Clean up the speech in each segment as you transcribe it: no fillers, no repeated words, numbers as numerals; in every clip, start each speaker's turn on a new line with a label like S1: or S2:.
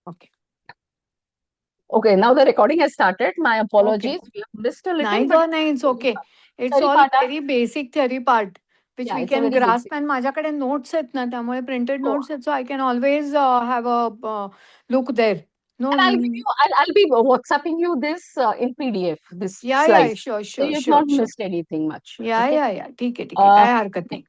S1: Okay.
S2: Okay, now the recording has started. My
S1: Okay.
S2: apologies. We have missed a little,
S1: नाही
S2: but
S1: ग नाही, it's okay. It's
S2: Sorry,
S1: all
S2: Pata.
S1: Very basic theory part which
S2: Yeah,
S1: we
S2: it's a
S1: can
S2: very
S1: grasp.
S2: basic.
S1: And माझ्याकडे notes आहेत ना, त्यामुळे printed
S2: So,
S1: notes आहेत, so I can always have a look there. No.
S2: and I'll give you, I'll be WhatsApping you this in PDF, this
S1: या या,
S2: slides.
S1: Sure
S2: So
S1: sure
S2: you've
S1: sure
S2: not
S1: sure.
S2: missed anything much.
S1: या
S2: Okay.
S1: या या, ठीक आहे ठीक आहे,
S2: Uh,
S1: काय हरकत नाही.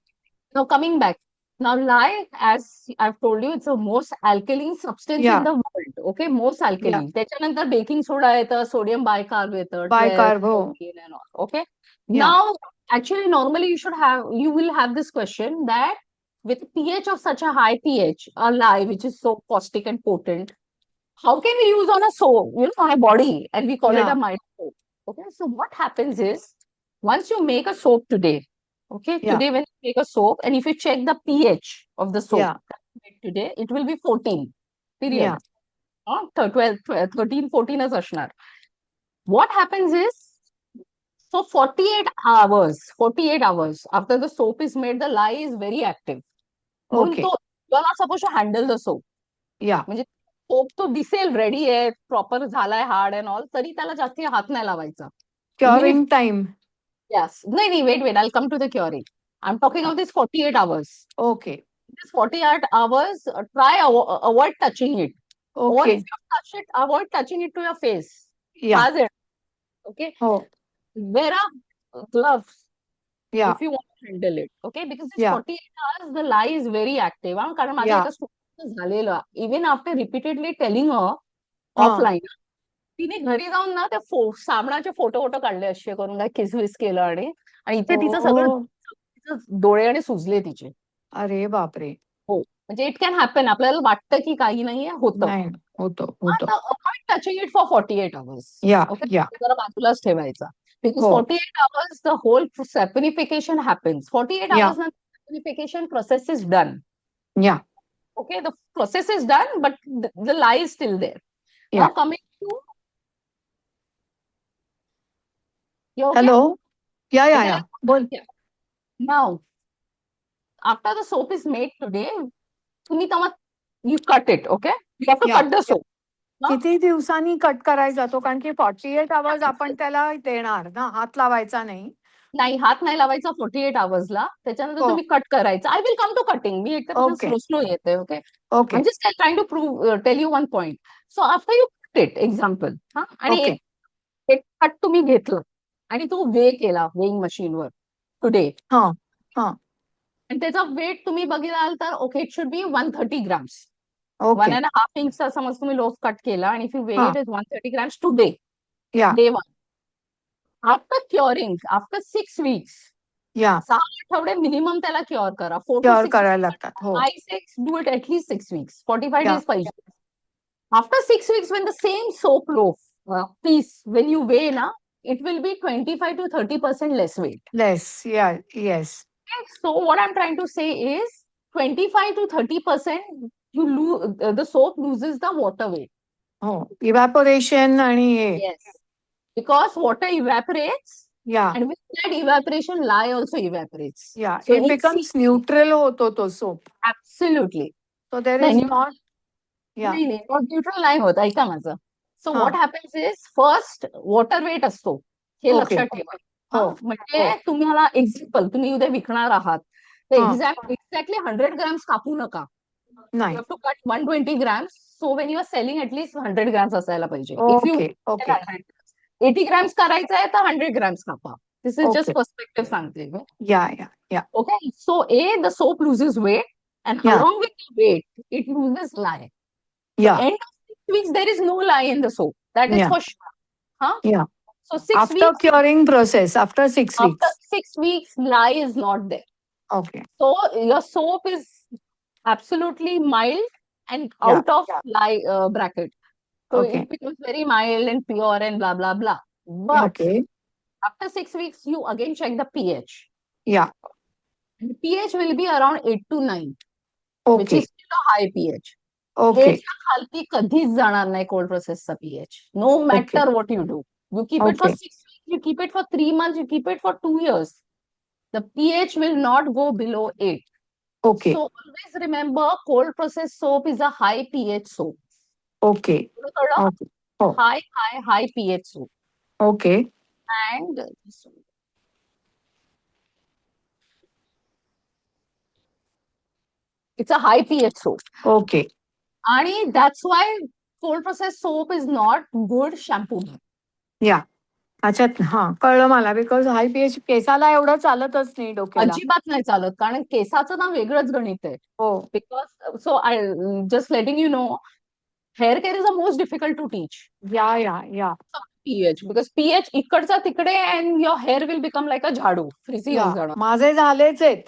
S2: Now coming back. Now lye, as I've told you, it's the most alkaline substance
S1: या
S2: in the world. Okay, most
S1: या,
S2: alkaline. त्याच्यानंतर बेकिंग सोडा येतं, सोडियम बायकार्ब येतं,
S1: बाय
S2: 12,
S1: कार्ब. हो.
S2: 13 and all. Okay.
S1: या
S2: Now, actually, normally you will have this question that with pH of such a high pH, a lye, which is so caustic and potent, how can we use on a soap, on a body, and we call it
S1: या
S2: a mild soap. Okay, so what happens is once you make a soap today, okay,
S1: या
S2: today when you make a soap, and if you check the pH of the soap
S1: या
S2: that you make today, it will be 14,
S1: या
S2: period. 12, 12, 13, 14 as Ashnar. What happens is, so 48 hours after the soap is made, the lye is very active. म्हणून
S1: okay.
S2: तो, you are not supposed to handle the soap.
S1: या
S2: म्हणजे soap तो दिसेल ready आहे, proper झालाय hard and all, तरी त्याला जास्ती हात नाही लावायचा. Even if
S1: curing time.
S2: Yes, नाही नाही, wait, I come to the curing. I am talking of this 48 hours.
S1: Okay.
S2: This 48 hours, try avoid touching it. Or
S1: okay.
S2: if you touch it, avoid touching it to your face.
S1: या.
S2: Has it? Okay.
S1: हो.
S2: Wear a gloves
S1: या
S2: if you want to handle it. Okay. Because this
S1: या
S2: 48 hours, the lye is very active. कारण माझ्या
S1: या.
S2: एका student झालेलं, even after repeatedly telling
S1: हा.
S2: ऑफलाईन, तिने घरी जाऊन ना त्या साबणाचे फोटो फोटो काढले असे करून, काय किसविस केलं, आणि आणि इथे तिचं सगळं
S1: ओ.
S2: डोळे आणि सुजले तिचे.
S1: अरे बापरे.
S2: हो, म्हणजे इट कॅन हॅपन. आपल्याला वाटतं की काही नाहीये, होतं.
S1: नाही, होतो होतो.
S2: आता avoid touching it for 48 hours.
S1: या
S2: ओके,
S1: या.
S2: जरा बाजूलाच ठेवायचा. बिकॉज
S1: हो.
S2: 48 hours द होल सॅपिनिफिकेशन हॅपन्स. 48
S1: या
S2: hours नंतर सॅपिनिफिकेशन प्रोसेस इज डन.
S1: या
S2: Okay, the process is done, but the lie is still there.
S1: या.
S2: Now coming to, you okay?
S1: Hello. या
S2: Yeah,
S1: बोल.
S2: yeah. Now, after the soap is made today, you cut it, okay? You have to
S1: या.
S2: cut the soap. No?
S1: किती दिवसांनी cut करायचा तो? कारण की 48 hours आपण त्याला देणार ना, हात लावायचा नाही.
S2: नाही, हात नाही लावायचा 48 hours ला. त्याच्यानंतर
S1: हो.
S2: तुम्ही कट करायचं. I will come to cutting. मी एकदम
S1: ओके.
S2: स्लो स्लो येते, okay?
S1: Okay.
S2: I'm just trying to tell you one point. So after you cut it, example, आणि
S1: ओके.
S2: एक कट तुम्ही घेतलं आणि तो वे केला वेइंग मशीनवर टुडे,
S1: हा हा.
S2: आणि त्याचा वेट तुम्ही बघितलाल तर okay, it should be 130 grams.
S1: Okay.
S2: 1.5 इंचचा समज तुम्ही लोफ कट केला, आणि इफ यू वेट
S1: हा.
S2: इट इज 130 grams टुडे,
S1: या
S2: day one. After curing, after 6 weeks,
S1: या.
S2: 6 आठवडे मिनिमम त्याला क्युअर करा. 4 to
S1: क्युअर
S2: 6
S1: करायला लागतात. हो.
S2: I say do it at least 6 weeks. 45
S1: या
S2: days पाहिजे. After 6 weeks, when the same soap loaf piece, when you weigh na, it will be 25 to 30% less weight.
S1: Less. या. Yes.
S2: Okay? So what I'm trying to say is 25 to 30% you lose, the soap loses the water weight.
S1: हो. Evaporation आणि हे.
S2: Yes. Because water evaporates,
S1: या
S2: and with that evaporation, lye also evaporates.
S1: या.
S2: So
S1: it becomes neutral होतो तो soap.
S2: absolutely.
S1: सो देर
S2: नाही
S1: is
S2: new-
S1: not. या
S2: नाही नाही, न्यूट्रल नाही होत. ऐका माझं. सो
S1: हा.
S2: What happens is, first water weight असतो, हे
S1: ओके.
S2: लक्षात ठेवा.
S1: हो
S2: म्हणजे
S1: हो.
S2: तुम्हाला एक्झाम्पल, तुम्ही उद्या विकणार आहात तर
S1: हा.
S2: एक्झॅक्टली 100 grams कापू नका. यू
S1: नाही.
S2: Have to cut 120 grams. So when you are selling at least 100 grams असायला पाहिजे. If you
S1: okay okay
S2: 80 grams करायचं आहे तर 100 grams कापा. This is just
S1: okay.
S2: Perspective सांगते.
S1: Yeah yeah
S2: Okay, so the soap loses weight, and
S1: या
S2: along with the weight, it loses lye. So
S1: या
S2: end of 6 weeks, there is no lye in the soap. That is
S1: या
S2: for sure. Huh?
S1: Yeah.
S2: So six
S1: after
S2: weeks,
S1: curing process, after 6
S2: after
S1: weeks.
S2: 6 weeks, lye is not there.
S1: Okay.
S2: So your soap is absolutely mild and
S1: या
S2: out of lye bracket. So
S1: okay.
S2: it becomes very mild and pure and blah, blah, blah. But
S1: okay.
S2: after 6 weeks, you again check the pH.
S1: या.
S2: And the pH will be around 8 to 9, which
S1: okay.
S2: is still a high pH.
S1: Okay.
S2: 8च्या खालती कधीच जाणार नाही cold प्रोसेसचा pH, no
S1: okay.
S2: Matter what you do. You keep it for
S1: okay.
S2: 6 weeks, you keep it for 3 months, you keep it for 2 years. The pH will not go below 8.
S1: Okay.
S2: So always remember, cold process soap is a high pH soap.
S1: Okay.
S2: कळलं?
S1: Okay. हो.
S2: High pH soap.
S1: Okay.
S2: And it's a high pH soap.
S1: Okay.
S2: आणि that's why cold process soap is not good shampoo.
S1: Yeah. अच्छा, हा कळलं मला. Because hi pH केसाला एवढं चालतच नाही, डोक्याला.
S2: अजिबात नाही चालत, कारण केसाचं ना वेगळंच गणित आहे.
S1: हो.
S2: Because so I just letting you know, hair care is the most difficult to teach.
S1: Yeah.
S2: PH, because pH इकडचा तिकडे and your hair will become like a jhadu, frizzy होऊन जाणार.
S1: माझे झालेच आहेत.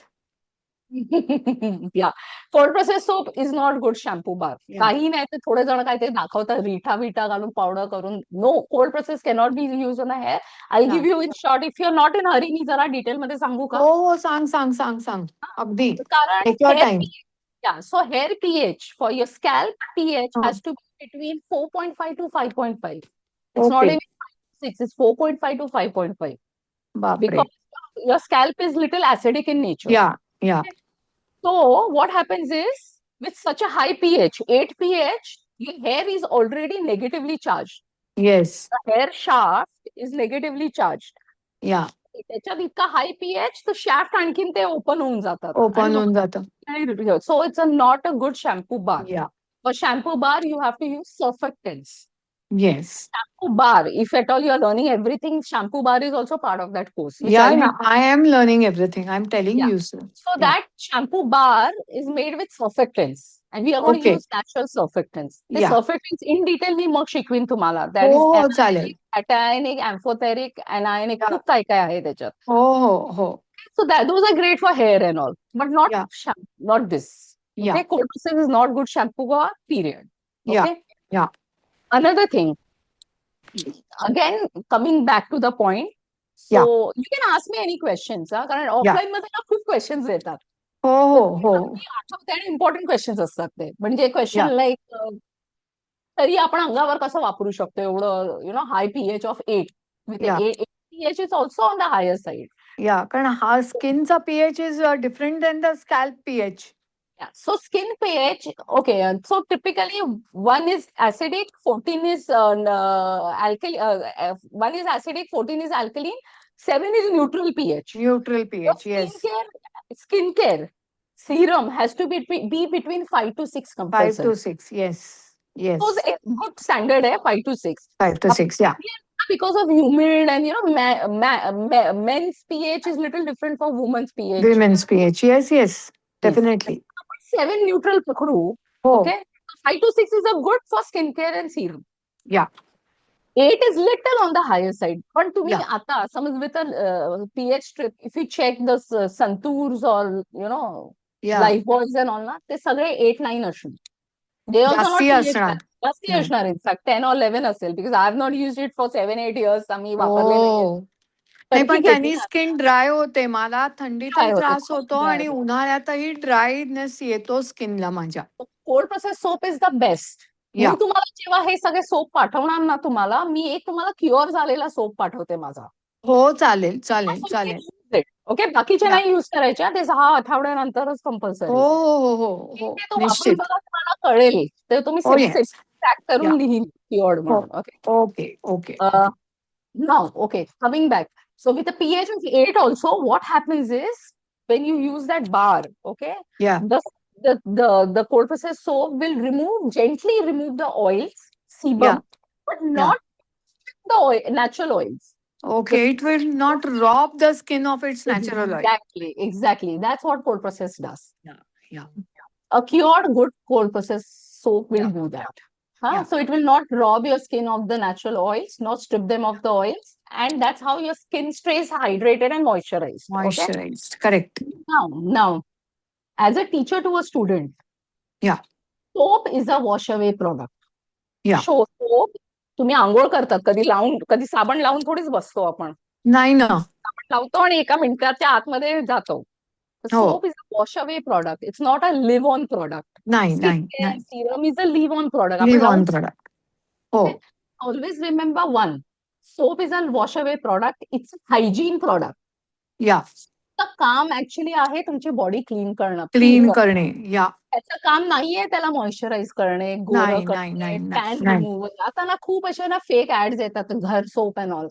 S2: Yeah. Cold process soap is not good shampoo bar.
S1: Yeah.
S2: काही नाही, ते थोडे जण काय ते दाखवतात रिठा विठा घालून पावडर करून. No, cold process cannot be use on a hair. I give you in short, if you are not in hurry. मी जरा डिटेल मध्ये सांगू का?
S1: हो, सांग अगदी.
S2: कारण
S1: take your time.
S2: so hair pH for your scalp pH has to be between 4.5 to 5.5. It's not
S1: okay.
S2: even 6, it's 4.5 to 5.5,
S1: बापरे.
S2: because your scalp is little acidic in nature.
S1: या.
S2: So what happens is, with such a high pH, 8 pH, your hair is already negatively charged.
S1: Yes.
S2: The hair shaft is negatively charged.
S1: या.
S2: त्याच्यात इतका हाय pH, तर shaft आणखीन ते open होऊन जातात.
S1: Open होऊन जातं.
S2: So it's not a good shampoo bar.
S1: या.
S2: For shampoo bar, you have to use surfactants.
S1: Yes.
S2: Shampoo bar, if at all you are learning everything, shampoo bar is also part of that course. Which
S1: या.
S2: I'll be,
S1: I am learning everything. I am telling
S2: yeah.
S1: You sir.
S2: So that shampoo bar is made with surfactants. And we are going to
S1: Okay.
S2: use natural surfactants. The
S1: Yeah.
S2: surfactants in detail मी मग शिकवीन तुम्हाला. That is
S1: हो, चालेल.
S2: anionic, amphoteric, anionic,
S1: Yeah.
S2: खूप काय काय आहे त्याच्यात.
S1: हो.
S2: So that those are great for hair and all, but not
S1: Yeah.
S2: not this. Okay,
S1: Yeah.
S2: cold pressing is not good shampoo bar, period.
S1: Yeah.
S2: Okay.
S1: Yeah.
S2: Another thing, again coming back to the point. So you can ask me any questions, कारण offline मध्ये ना खूप questions येतात.
S1: हो.
S2: आठवते आणि important questions असतात ते. म्हणजे क्वेश्चन
S1: Yeah.
S2: लाईक, तरी आपण अंगावर कसं वापरू शकतो एवढं high pH of 8 with
S1: Yeah.
S2: 8 pH is also on the higher side.
S1: Yeah. कारण हा स्किनचा pH is different then the scalp pH.
S2: Yeah. So skin pH, okay. So typically, one is acidic, 14 is alkali. 1 is 14 is alkaline, 7 is neutral pH.
S1: Neutral pH.
S2: So
S1: yes.
S2: skincare serum has to be between 5 to 6
S1: 5
S2: compulsory.
S1: to 6. Yes.
S2: So a good standard है 5 to 6.
S1: 5 to 6. या.
S2: Because of humid and men's pH is little different from women's pH.
S1: Women's pH. Yes. Definitely.
S2: 7 neutral पकडू.
S1: हो.
S2: Okay. 5 to 6 is a good for skincare and serum.
S1: Yeah.
S2: 8 is little on the higher side. पण तुम्ही
S1: Yeah.
S2: आता समज with a pH strip, if you check the Santoors or
S1: Yeah.
S2: Lifebuoys and all ना, ते सगळे 8, 9 असणार. They also not
S1: जास्ती
S2: pH
S1: असणार.
S2: जास्ती
S1: नाही.
S2: असणार in fact 10 or 11 असेल, because I have not used it for 7, 8 years. आम्ही वापरले नाहीये.
S1: हो. नाही, पण
S2: ठीक आहे,
S1: त्यांनी स्किन ड्राय होते. मला थंडीतही
S2: Dry होते,
S1: त्रास
S2: खूप
S1: होतो
S2: dry
S1: आणि
S2: होते.
S1: उन्हाळ्यातही ड्रायनेस येतो स्किनला माझ्या.
S2: Cold process soap is the best. मी
S1: या.
S2: तुम्हाला जेव्हा हे सगळे सोप पाठवणार ना, तुम्हाला मी एक तुम्हाला क्युअर झालेला सोप पाठवते माझा.
S1: हो, चालेल.
S2: ओके, बाकीचे
S1: या.
S2: नाही युज करायच्या, ते 6 आठवड्यानंतरच कंपल्सरी.
S1: हो.
S2: तो वापरून
S1: निश्चित.
S2: बघा, तुम्हाला कळेल. तर तुम्ही
S1: हो, येस.
S2: ट्रॅक
S1: या.
S2: करून लिहीन क्युअर्ड
S1: हो.
S2: म्हणून. Okay.
S1: Okay.
S2: Now, okay, coming back. So with the pH of 8 also, what happens is, when you use that bar, okay,
S1: या.
S2: the cold process soap will gently remove the oils, sebum,
S1: Yeah.
S2: but
S1: Yeah.
S2: not the natural oils.
S1: Okay, it will not rob the skin of its natural oil.
S2: Exactly. That's what cold process does.
S1: Yeah.
S2: A cured good cold process soap will
S1: Yeah.
S2: do that. Huh?
S1: Yeah.
S2: So it will not rob your skin of the natural oils, not strip them of the oils, and that's how your skin stays hydrated and moisturized. Okay.
S1: Moisturized. Correct.
S2: Now, as a teacher to a student,
S1: Yeah.
S2: soap is a wash away product.
S1: Yeah.
S2: Soap तुम्ही आंघोळ करतात, कधी साबण लावून थोडीच बसतो आपण.
S1: नाही ना.
S2: साबण लावतो आणि एका मिनिटाच्या आतमध्ये जातो. Soap is a wash away product. It's not a live on product.
S1: नाही.
S2: Serum is a live on product.
S1: Live on product. हो.
S2: Always remember one. Soap is a wash away product. It's a hygiene product.
S1: या.
S2: तर काम actually आहे तुमची body clean करणं.
S1: Clean करणे. या.
S2: त्याचं काम नाहीये त्याला मॉइश्चराईज करणे, गोरं
S1: नाही नाही
S2: करणे,
S1: नाही नाही
S2: टॅन
S1: नाही
S2: रिमूव्हल. आता ना खूप अशा ना फेक ऍड्स येतात घर सोप अँड ऑल.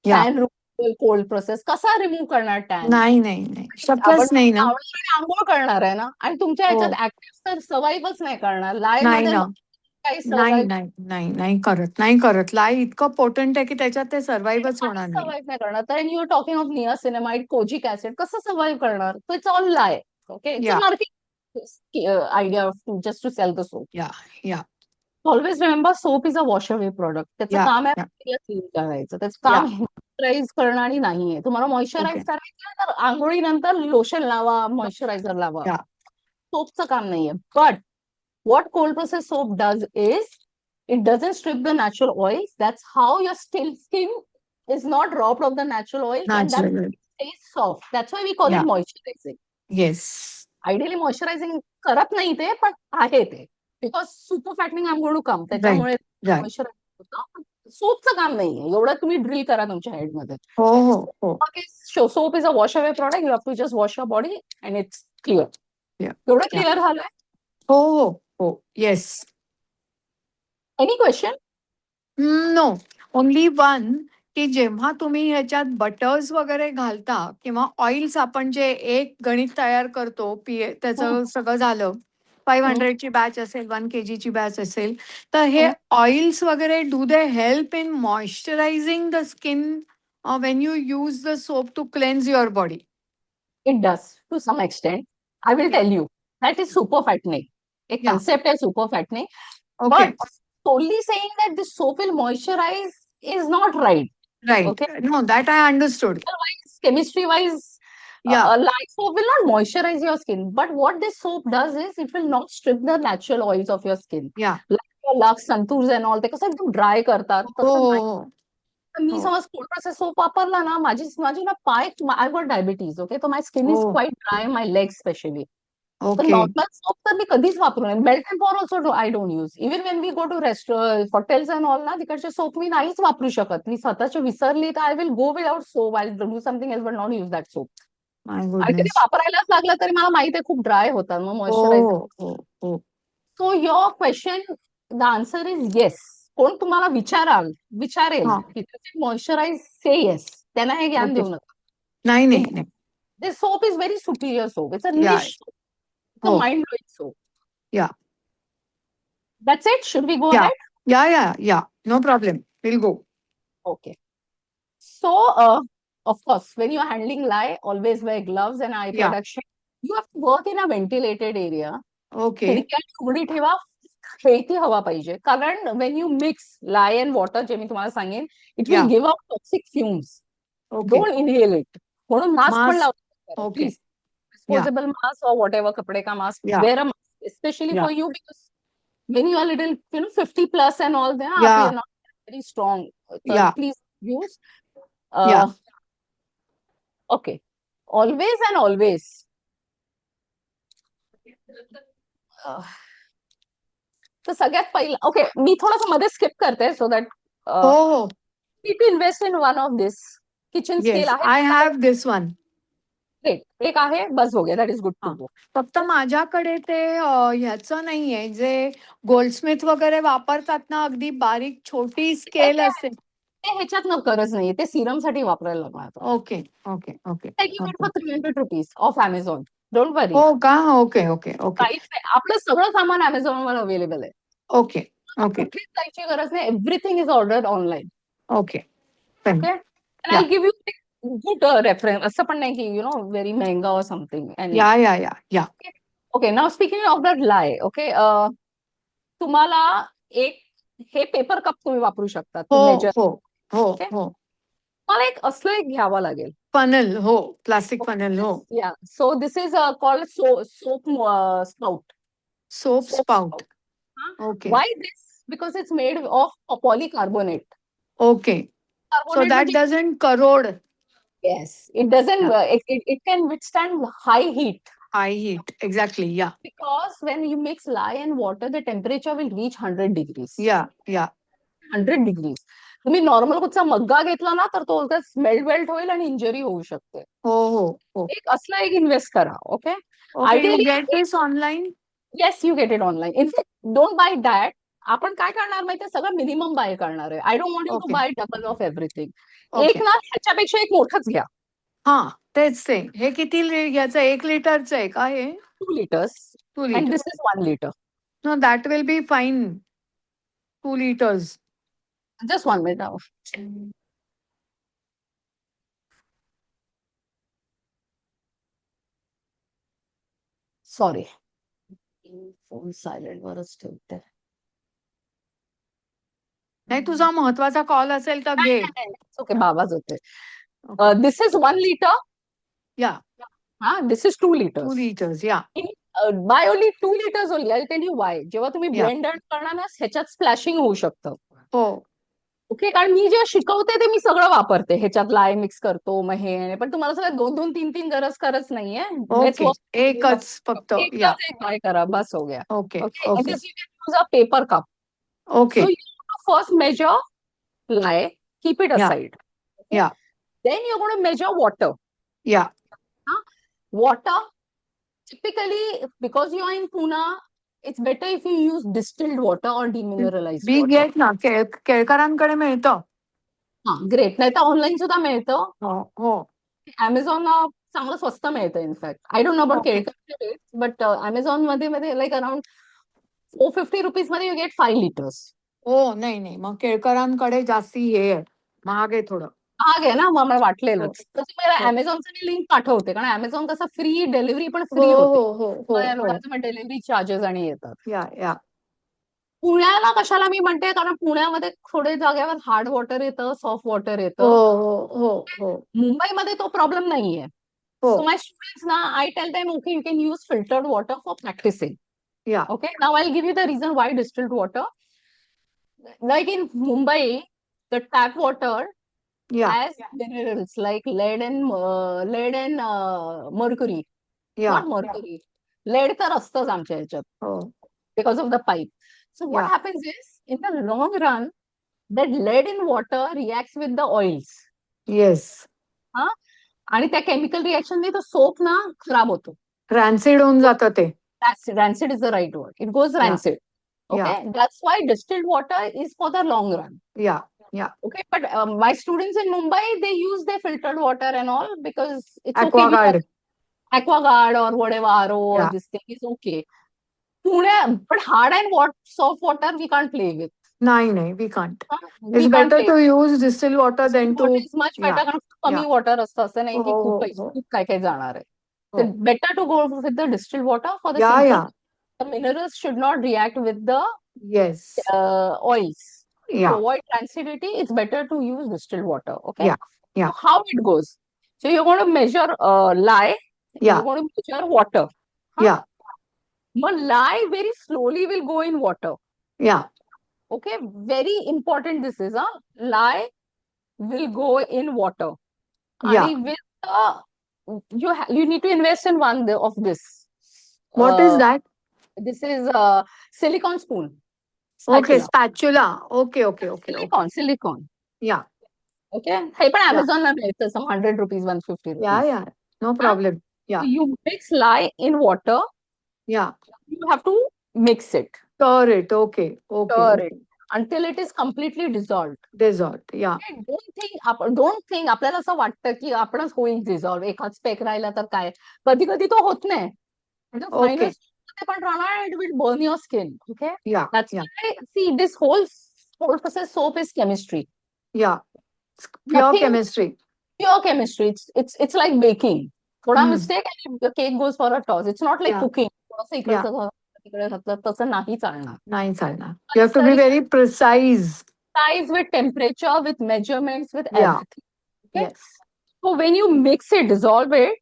S1: या
S2: टॅन रिमूव्हल कोल्ड प्रोसेस कसा रिमूव्ह करणार टॅन?
S1: नाही नाही नाही
S2: आपण
S1: शक्यच नाही ना.
S2: लावणार आणि आंघोळ करणार आहे ना, आणि तुमच्या
S1: हो
S2: ह्याच्यात ऍक्टिव्ह तर सर्व्हाइव्हच नाही करणार. लाय
S1: नाही
S2: मध्ये
S1: ना
S2: काही
S1: नाही
S2: सर्व्हाइव्ह
S1: नाही नाही नाही करत लाई इतकं पोटंट आहे की त्याच्यात ते सर्व्हाइव्हच होणार नाही.
S2: सर्व्हाइव्ह नाही करणार. तर you are talking of niacinamide, kojic acid कसं सर्व्हाइव्ह करणार? So it's all lye. Okay, it's a
S1: yeah
S2: market idea just to sell the soap.
S1: Yeah yeah
S2: always remember soap is a wash away product. त्याचं
S1: yeah
S2: काम आहे
S1: या
S2: clean करायचं. त्याचं
S1: yeah
S2: काम moisturise करणं आणि नाहीये. तुम्हाला
S1: ओके
S2: मॉइश्चराईज करायचं तर आंघोळीनंतर लोशन लावा, मॉइश्चरायझर लावा.
S1: या
S2: सोपचं काम नाहीये. But what cold process soap does is it doesn't strip the natural oils. That's how your still skin is not robbed of the natural oils, and that
S1: natural
S2: stays soft. That's why we call
S1: या
S2: it moisturizing.
S1: Yes
S2: Ideally moisturizing करत नाही ते, पण आहे ते. Because super fattening I'm going to come. त्याच्यामुळे
S1: right right
S2: moisturize होतं. सोपचं काम नाहीये. एवढं तुम्ही ड्रिल करा तुमच्या हेडमध्ये.
S1: हो हो हो
S2: Soap is a wash away product. You have to just wash your body and it's clear.
S1: या
S2: एवढं
S1: या
S2: क्लिअर झालंय?
S1: हो हो हो yes.
S2: Any question?
S1: No only one की जेव्हा तुम्ही ह्याच्यात बटर्स वगैरे घालता किंवा ऑइल्स आपण जे एक गणित तयार करतो त्याचं सगळं झालं 500ची बॅच असेल 1 kg ची बॅच असेल तर हे ऑइल्स वगैरे do they help in moisturizing the skin when you use the soap to cleanse your body.
S2: It does to some extent. I will
S1: या
S2: tell you. That is super fattening. A
S1: या
S2: concept is super fattening.
S1: Okay
S2: But solely saying that the soap will moisturize is not right.
S1: Right
S2: Okay.
S1: No that I understood.
S2: Chemistry wise,
S1: या
S2: a light soap will not moisturize your skin. But what this soap does is it will not strip the natural oils of your skin.
S1: या
S2: Like your Lux, Santoors and all. ते कसं एकदम dry करतात
S1: हो
S2: तसं नाही.
S1: हो
S2: मी
S1: हो
S2: समज कोल्ड प्रोसेस सोप वापरला ना, माझी माझी ना पाय, आय गॉट डायबिटीज. ओके, तो माय स्किन
S1: हो
S2: is quite dry, my leg specially. तर
S1: ओके
S2: नॉर्मल सोप तर मी कधीच वापरू नये. Melt and pour also I don't use. Even when we go to hotels and all ना, तिकडचे सोप मी नाहीच वापरू शकत. मी स्वतःची विसरली तर I will go without soap. I do something else but not use that soap.
S1: My
S2: आणि कधी
S1: गुडनेस.
S2: वापरायलाच लागलं तरी मला माहिती आहे खूप ड्राय होतात मग
S1: हो
S2: मॉइश्चरायझर.
S1: हो हो
S2: so your question, the answer is yes. कोण तुम्हाला विचारेल
S1: हा
S2: की मॉइश्चराईज, से येस. त्यांना हे ज्ञान
S1: ओके
S2: देऊ नका.
S1: नाही नाही नाही
S2: This soap is very superior soap. It's a
S1: या
S2: niche soap. It's a
S1: हो
S2: mind-blowing soap.
S1: या
S2: That's it. Should we go
S1: yeah
S2: ahead?
S1: Yeah no problem will go.
S2: Okay. So, of course, when you're handling lye, always wear gloves and eye
S1: या
S2: protection. You have to work in a ventilated area.
S1: Okay
S2: खिडक्यात उघडी ठेवा. खेळती हवा पाहिजे. कारण when you mix lye and water, जे मी तुम्हाला सांगेन, it
S1: या
S2: will give out toxic fumes.
S1: Okay
S2: Don't inhale it. म्हणून मास्क पण
S1: मास्क
S2: लावा
S1: ओके
S2: प्लीज.
S1: या
S2: Disposable mask or whatever कपडे का mask.
S1: या
S2: Wear a mask, especially
S1: या
S2: for you because when you are little, 50 plus and all that,
S1: या
S2: आप you're not very strong. So
S1: या
S2: please use.
S1: या
S2: Uh, okay. Always and always. Uh, तर सगळ्यात पहिलं, ओके, मी थोडस मध्ये स्किप करते सो दॅट
S1: हो हो
S2: to invest in one of this. Kitchen scale
S1: yes
S2: आहे
S1: I have this one.
S2: Great. एक आहे बस हो गया. दॅट इज गुड टू
S1: हा
S2: गो.
S1: फक्त माझ्याकडे ते ह्याचं नाहीये जे गोल्डस्मिथ वगैरे वापरतात ना अगदी बारीक छोटी स्केल असते.
S2: ते ह्याच्यात गरज नाही. ते सिरम साठी वापरायला लागणार.
S1: Okay okay okay
S2: I give it
S1: okay
S2: for 300 rupees of Amazon. Don't worry.
S1: हो का ओके ओके ओके
S2: काहीच नाही. आपलं सगळं सामान Amazon वर अवेलेबल आहे.
S1: ओके ओके
S2: कुठलीच जायची गरज नाही. Everything is ordered online.
S1: Okay
S2: okay. And
S1: yeah
S2: I give you good reference. असं पण नाही की व्हेरी महंगा और something.
S1: Yeah
S2: okay, now speaking of that lye. Okay, तुम्हाला एक हे पेपर कप तुम्ही वापरू शकता
S1: हो
S2: टू मेजर.
S1: हो हो
S2: ओके,
S1: हो
S2: मला एक असलं एक घ्यावं लागेल.
S1: फनल हो प्लास्टिक फनल हो.
S2: Yeah. So this is called soap spout.
S1: Soap
S2: Soap
S1: spout
S2: spout. Huh?
S1: Okay
S2: Why this? Because it's made of polycarbonate.
S1: Okay so
S2: Carbonate
S1: that
S2: म्हणजे
S1: doesn't corrode
S2: yes, it doesn't. It can withstand high heat
S1: high heat exactly yeah
S2: because when you mix lye and water, the temperature will reach 100 degrees.
S1: या
S2: 100 degrees. तुम्ही normal कुठचा मग्गा घेतला ना तर तो melt होईल आणि इंजरी होऊ शकते.
S1: हो हो हो
S2: एक असला एक इन्व्हेस्ट करा. Okay,
S1: okay you
S2: ideally
S1: get this online.
S2: Yes you get it online. In fact don't buy that. आपण काय करणार माहितीये, सगळं मिनिमम बाय करणार आहे. I don't want you to
S1: okay
S2: buy double of everything. एक
S1: ओके
S2: ना ह्याच्यापेक्षा एक मोठंच घ्या.
S1: हा तेच ते. हे किती याचं 1 लिटरचं आहे का हे?
S2: 2 liters.
S1: 2 litre.
S2: And this is 1 liter.
S1: Know that will be fine. 2 litres.
S2: Just 1 minute now. Sorry. Phone silent वरच ठेवते.
S1: नाही तुझा महत्वाचा कॉल असेल तर घे.
S2: ओके, बाबाच होते.
S1: Okay
S2: this is 1 liter.
S1: Yeah
S2: हा, this is 2 liters.
S1: 2 liters yeah
S2: buy only 2 liters only. I tell you why. जेव्हा तुम्ही
S1: या
S2: ब्लेंड करणार ना, ह्याच्यात स्प्लॅशिंग होऊ शकतं.
S1: हो
S2: ओके, कारण मी जे शिकवते ते मी सगळं वापरते. ह्याच्यात लाय मिक्स करतो, मग हे. पण तुम्हाला सगळं 2-2, 3-3 गरज नाहीये. Let's
S1: okay
S2: work.
S1: एकच फक्त या
S2: एकच एक बाय करा, बस हो गया.
S1: Okay
S2: Okay, and
S1: okay
S2: this you can use a paper cup.
S1: Okay
S2: So you have to first measure lye, keep it
S1: या
S2: aside. Okay,
S1: या
S2: then you're going to measure water.
S1: या
S2: Huh? Water, typically, because you are in Pune, it's better if you use distilled water or demineralized
S1: be
S2: water.
S1: घेत ना केळकरांकडे मिळतं.
S2: हा, great. नाही तर online सुद्धा मिळतं.
S1: हो हो
S2: अमेझॉन चांगलं स्वस्त मिळतं. In fact I don't know about
S1: okay
S2: केळकरचे रेट्स, बट अमेझॉन मध्ये लाईक अराउंड 450 मध्ये यू गेट 5 liters.
S1: हो नाही नाही मग केळकरांकडे जास्ती हे आहे. महाग आहे थोडं.
S2: महाग आहे ना, मग मला
S1: हो
S2: वाटलेलंच. तर तुम्हाला
S1: हो
S2: अमेझॉनचं मी लिंक पाठवते, कारण अमेझॉन कसं फ्री डिलिव्हरी पण
S1: हो
S2: फ्री होते.
S1: हो हो हो
S2: या
S1: हो
S2: लोकांचे मग डिलिव्हरी चार्जेस आणि येतात.
S1: या
S2: पुण्याला कशाला मी म्हणते, कारण पुण्यामध्ये थोडे जागेवर हार्ड वॉटर येतं, सॉफ्ट वॉटर
S1: हो
S2: येतं.
S1: हो हो हो
S2: मुंबईमध्ये तो प्रॉब्लेम नाहीये.
S1: हो
S2: सो माय स्टुडंट्स ना, I tell them okay you can use filtered water for practising.
S1: Yeah
S2: Okay, now I'll give you the reason why distilled water. Like in Mumbai, the tap water
S1: या
S2: has minerals like lead and mercury.
S1: या
S2: Not mercury. Lead तर असतंच आमच्या ह्याच्यात
S1: हो
S2: because of the pipe. So what
S1: या
S2: happens is, in the long run, that lead in water reacts with the oils.
S1: Yes
S2: हा, आणि त्या केमिकल रिएक्शनने तो सोप ना खराब होतो.
S1: रॅन्सिड होऊन जातं ते.
S2: Rancid is the right word. It goes
S1: या
S2: rancid.
S1: या
S2: Okay, that's why distilled water is for the long run.
S1: या yeah
S2: Okay, but my students in Mumbai, they use their filtered water and all because it's okay.
S1: Aquaguard
S2: Aquaguard or whatever RO or
S1: या
S2: this thing is okay. But hard and soft water we can't play with.
S1: नाही नाही we can't.
S2: Huh?
S1: It's
S2: We can't
S1: better
S2: play
S1: to
S2: with.
S1: Use distil water then
S2: Distilled
S1: too.
S2: water is much
S1: या
S2: better, कारण
S1: या
S2: कमी water असतं, असं नाही
S1: हो
S2: की
S1: हो
S2: खूप
S1: हो
S2: काय काय जाणार आहे.
S1: हो
S2: So better to go with the distilled water for the
S1: या
S2: simple
S1: या
S2: the minerals should not react with the
S1: yes
S2: oils.
S1: या
S2: To avoid rancidity, it's better to use distilled water. Okay.
S1: या या
S2: So how it goes? So you're going to measure lye.
S1: या
S2: You're going to measure water. Huh?
S1: या
S2: But lye very slowly will go in water.
S1: या
S2: Okay. Very important this is. Lye will go in water.
S1: या
S2: And with you need to invest in one of this.
S1: What is
S2: Uh,
S1: that?
S2: this is silicone spoon.
S1: Okay
S2: Spatula.
S1: Spatula. Okay okay okay okay
S2: Silicone.
S1: या
S2: okay, हे पण
S1: या
S2: अमेझॉनला मिळतं, सम 100 rupees 150
S1: yeah
S2: rupees.
S1: Yeah no problem. Yeah
S2: you mix lye in water.
S1: Yeah
S2: you have to mix it.
S1: Stir it. Okay okay
S2: Stir it
S1: okay
S2: until it is completely dissolved.
S1: Dessert. Yeah
S2: Don't think आपल्याला असं वाटतं की आपणच होईल dissolve, एखाद spec राहिला तर काय. कधी कधी तो होत नाही.
S1: ओके
S2: फायनल पण राहणार, it will burn your skin. Okay,
S1: yeah
S2: that's
S1: yeah
S2: why see this whole process soap is chemistry.
S1: Yeah pure
S2: Nothing
S1: chemistry.
S2: pure chemistry. It's like baking. थोडा मिस्टेक आणि cake goes for a toss. It's not like
S1: yeah
S2: cooking. थोडंसं
S1: yeah
S2: इकडचं घातलं, तिकडे घातलं, तसं नाही चालणार.
S1: नाही चालणार. You have to be very precise.
S2: Size with temperature, with measurements, with
S1: yeah
S2: everything. Okay.
S1: Yes
S2: So when you mix it, dissolve it,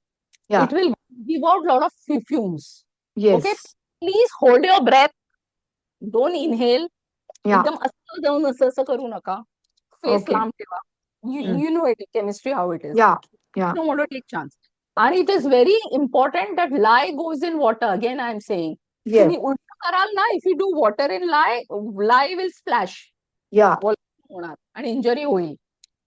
S1: या
S2: it will give out lot of fumes.
S1: Yes
S2: Okay. Please hold your breath. Don't inhale.
S1: या
S2: एकदम असं जाऊन असं करू नका. Face
S1: okay
S2: लांब ठेवा. You know it, chemistry how it is.
S1: या या
S2: Don't want to take chance. And it is very important that lye goes in water. Again, I am saying.
S1: Yes
S2: तुम्ही उलट कराल ना, if you do water in lye will splash.
S1: या
S2: होणार आणि injury होईल.